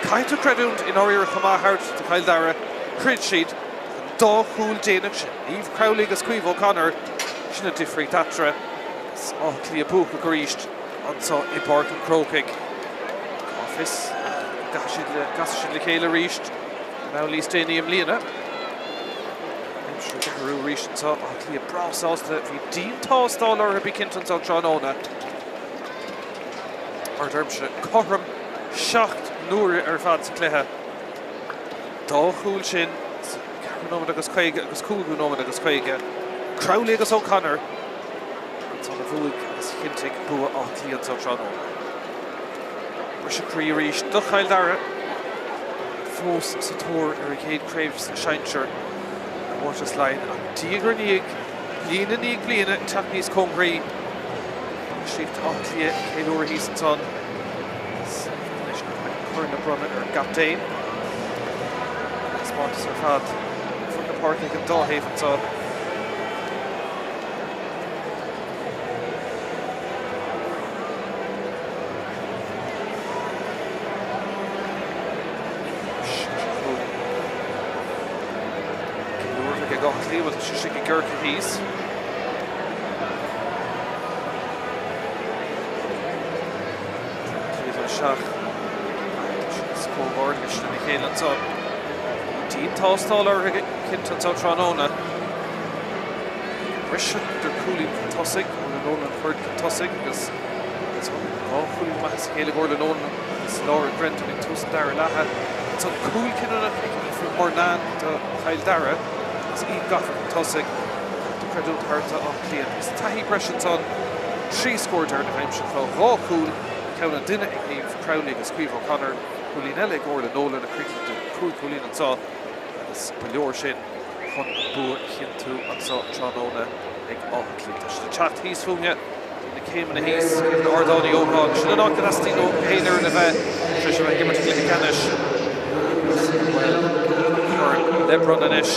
Kaito Credunt in Orira Chamahart to Kyle Dara, Crid Sheet, Dá Chúl Dénach, Eve Crowley as Queeve O'Connor, Sinna diffrí Tráchtaire Cliath go ríist ansá I Páirc an Chrócaigh. Office gas le chéile ríist ná lístéine mbliana. Imsú go ríist ansá Cliath brasásta bhí dín tástáil ar bhí cintan á Tráchtaire. Ar dermse chorm 7 nuair ar fad sa cluiche. Dá chúil sin Nómad agus Chuige agus cúlú nómad agus Chuige. Craobh agus O'Connor. Tá na bhuaig agus chintig bua á Cliath á Tráchtaire. Mar se crí ríist Domhnaigh Dara. Fós sa tóir ar chéad Craobh sa Ceannais Laighean an díogar níag bliana teach níos congraí. Sríocht á Cliath céad uair hí san tán. Chuir na bronna ar gaptéin. Spórt ar fad from the Páirc an Domhnaigh antá. With Chrócaigh. Seach Spórt is Míchéal an tá. Dín tástáil ar cintan tá Tráchtaire. Bhris der cúlí tosaigh an nóna an chuird tosaigh agus cúlí maithas chéile gcóir le nóna is láir an Brenton in tús Dara lethe. Tá cúl cinna fú mórnán do Peil Dara is í gafar an tosaigh do creadú tarta á Cliath. Is taithí breisiant an 3 scóir ar na heimse chá rá cúl ceann an duine ag níomh Craobh agus Cuomh O'Connor cúlín eile gcóir le nóla na cricket do cúl cúlín antá agus ba leor sin chun bua chinú antá Tráchtaire ag áchlí. Tá chat híos fúne na céim na híos in ordáí ógáin. Sinna ná go astí nó héidir na bheith tre se bheith gimmert Ceannais. Lebron an ish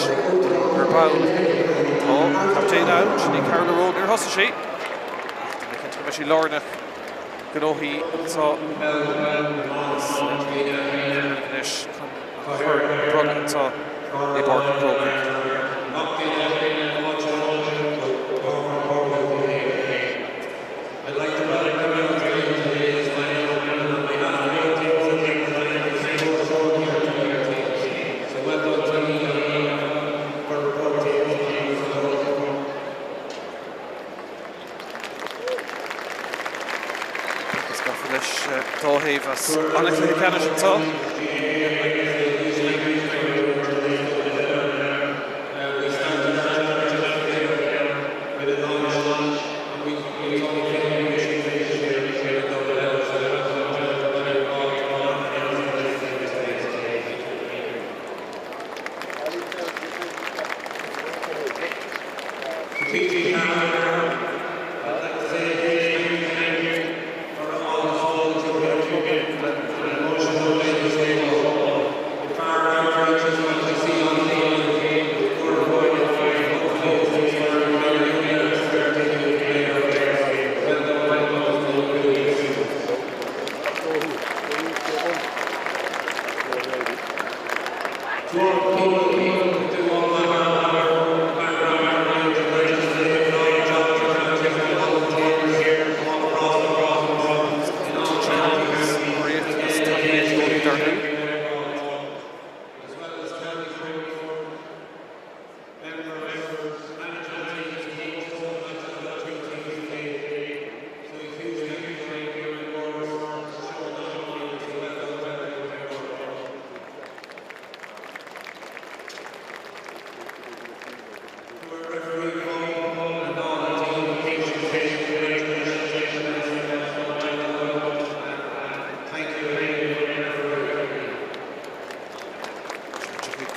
ar bail tá captéin out sinna Carol Road ar thosa sí. Na cinnte go sí lárna gnóthaí antá ish chuir brun antá I Páirc an Chrócaigh. Domhnaigh as Annach le Ceannais antá.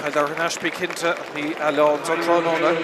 Dar an aspí cinnte ní eán an Tráchtaire.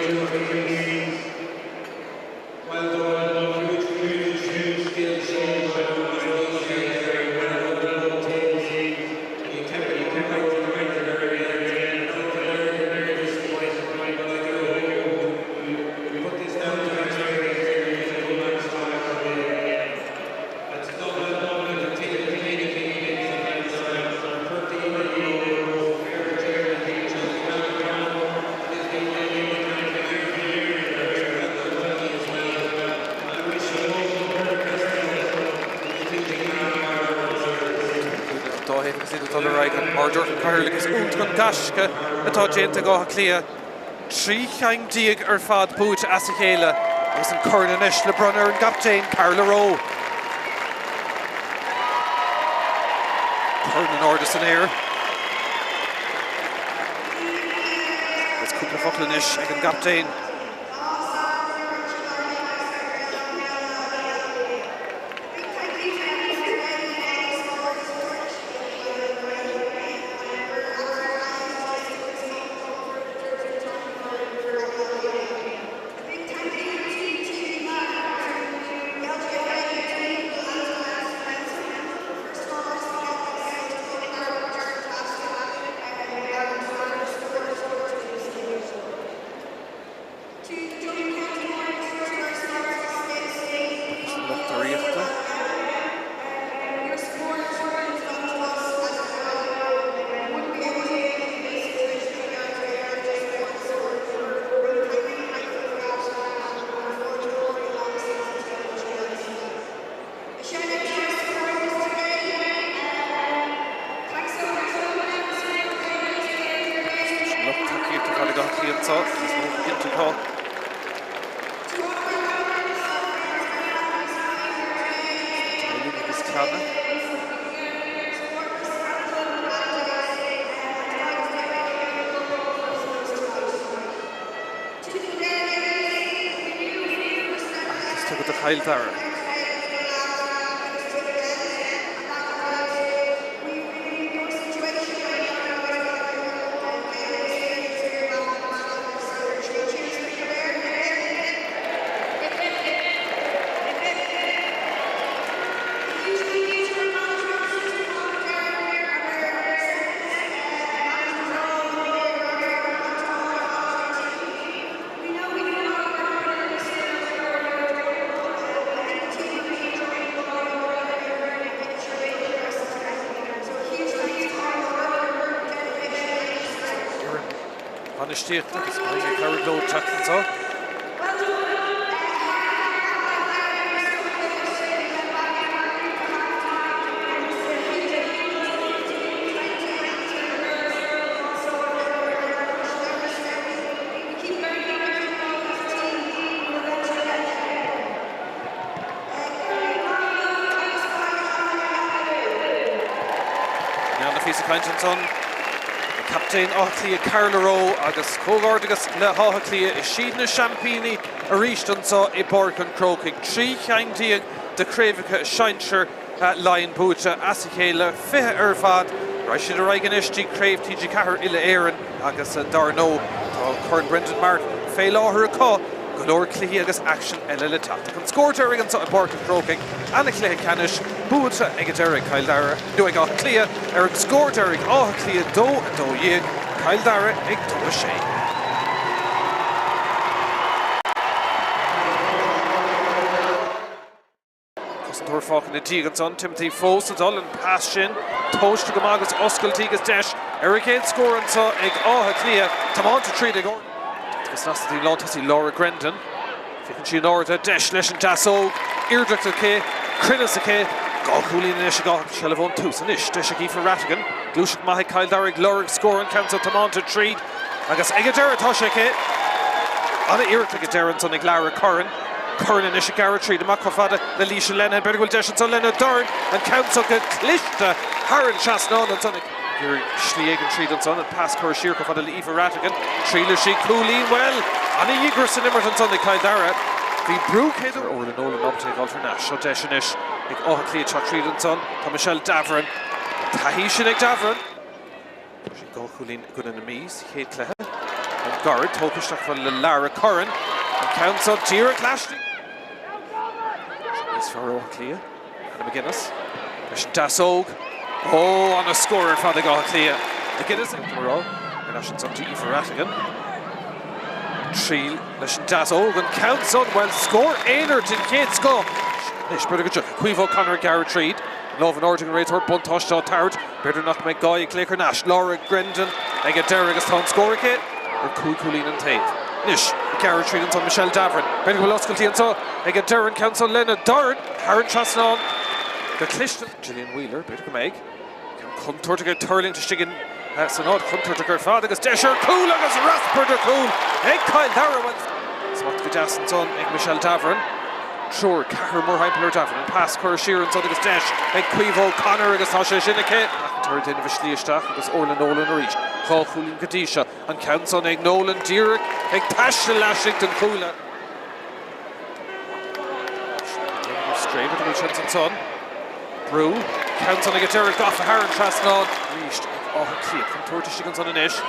Dó héfach is iad Laighean mar dúirt Páirc agus út gan gasce atá déanta go Cliath. Trí cheang díag fad bút as a chéile agus an corna inis le brunner an gaptein Peil. Corna Nordas an air. Agus cúpla fochlan inis ag an gaptein. Peil Dara. Sticht agus Craobh Tráchtaire. Now the piece of Clinton. Captain Cliath agus cógáir agus le hátha Cliath is siad na champíní a rístan sa I Páirc an Chrócaigh. Trí cheang díag de Craobh seintir Laighean búte as a chéile fithe fad. Ra siad a Laighean istí Craobh TG Cahar ile éireann agus Dara tá Corn Brendan Martin fé láthair có go leor Cliath agus action eile le tactic. An scórt aigean sa I Páirc an Chrócaigh anna Cliath Ceannais búte ag Dara Peil Dara nu ag Cliath an scórt airig Cliath dó a dó dhéag Peil Dara ag dó sé. Cosintúir fáchan na dígan son Timothy Fós adul an pass sin tóiste go agus oscailtí agus deis céad scóran sa ag Cliath támánta tríd ag agus nasatí látasí Laura Grendon fichan sí náirta deis leis an dasóg irdreachta cé Crinas a cé gá chúlín inis a gá se le bhón tús an isis deis a gí for Rattigan glúiseach maithe Peil Dara ag Laura scóran cansa támánta tríd agus ag Dara tá sé cé anna iirta ag Dara son ag Lara Curran inis a gara tríd amach go fada le líise lena beir bhfuil deis an son lena Darn an cansa go Cluiche Haran Ceannais an son You're Schliegen tríd an son and pass chuir siar go fada le Aoife Rattigan tríle sí clúlín well anna dhígur san immert an son ag Peil Dara hí brúchéad ó le nóla nobtag alternás so deis inis ag Cliath tríd an son tá Míchéal Davran taihí sin ag Davran sí gá chúlín gunna na mís chéad clethe an guard tógaisteach fan le Lara Curran an counts up Dara Clashley is for Cliath Anna McGuinness leis dasóg on a scorer for the Cliath McGuinness ag Dara and leis an son Aoife Rattigan Trial leis an dasóg an counts on well score éineart in chéad sco Nis better go Cuivo Conor Garrett Reid Love an origin rate her Buntosh Tarrant better not make Guy Clicker Nash Laura Grendon ag Dara agus tá score kit or Coolín and Tate Nish Garrett Reid and Míchéal Davran better go oscailtí an so ag Dara and council Lena Darn Haran Ceannais the Cluiche Gillian Wheeler better go make Chuntor to get turling to Stigan. That's an odd Chuntor to get fad agus Desher cool agus Rasper de cool. Egg Kyle Dara went. Spot to Jason's on Egg Míchéal Davern. Sure, Cahir more Heimpler Davern and pass Cur Sheeran on agus Dash. Egg Quivo Connor agus Tasha Shinneke. Third in of Cliath agus Orlan Nolan reach. Call Chulin Kadisha and counts on Egg Nolan Derek. Egg Tash Lashington Coola. Straight with the Wilchenson son. Brew. Counts on Egg Derek off a Haran Trasnon. Reached. Oh, Cliath from Tortish on an ish.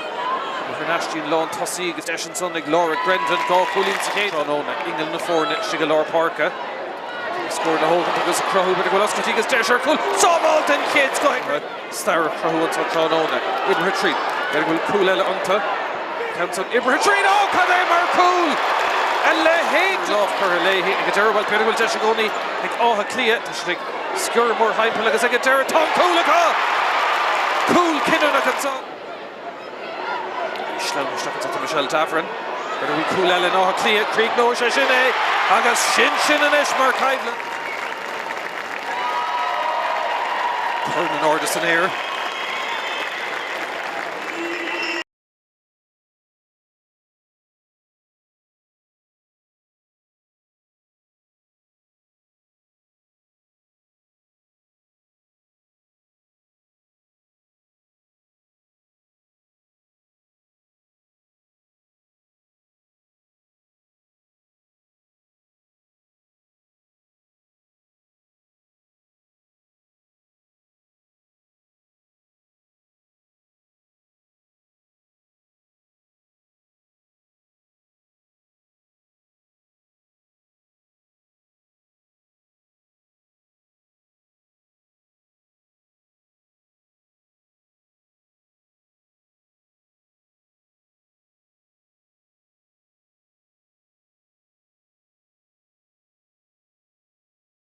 Hernashti and Lawn Tossi against Eshenson, like Laura Grendon, Go Coolin Cicade. Oh no, England na four, Shiga Laura Páirc. Scored the whole because Craobh, but the Golaski against Desher Cool. So Malton kids going. Star Craobh and Sotron Ona. Ibra retreat. Getting will cool Ella Unta. Counts on Ibra retreat. Oh, Cadaimar Cool. And Laighean. Off for Laighean. Like a Dara, well, Peil will Deshagoni. Like, oh, Cliath. Like, Skur more Heimpel. Like a Dara, Tom Cool. Cool Kinnon. Schleim stuck into Míchéal Davern. But we cool Ellen no Cliath Creek no Ceannais. Agus Shin and Ishmar Kaidlin. Turning Ordis in here.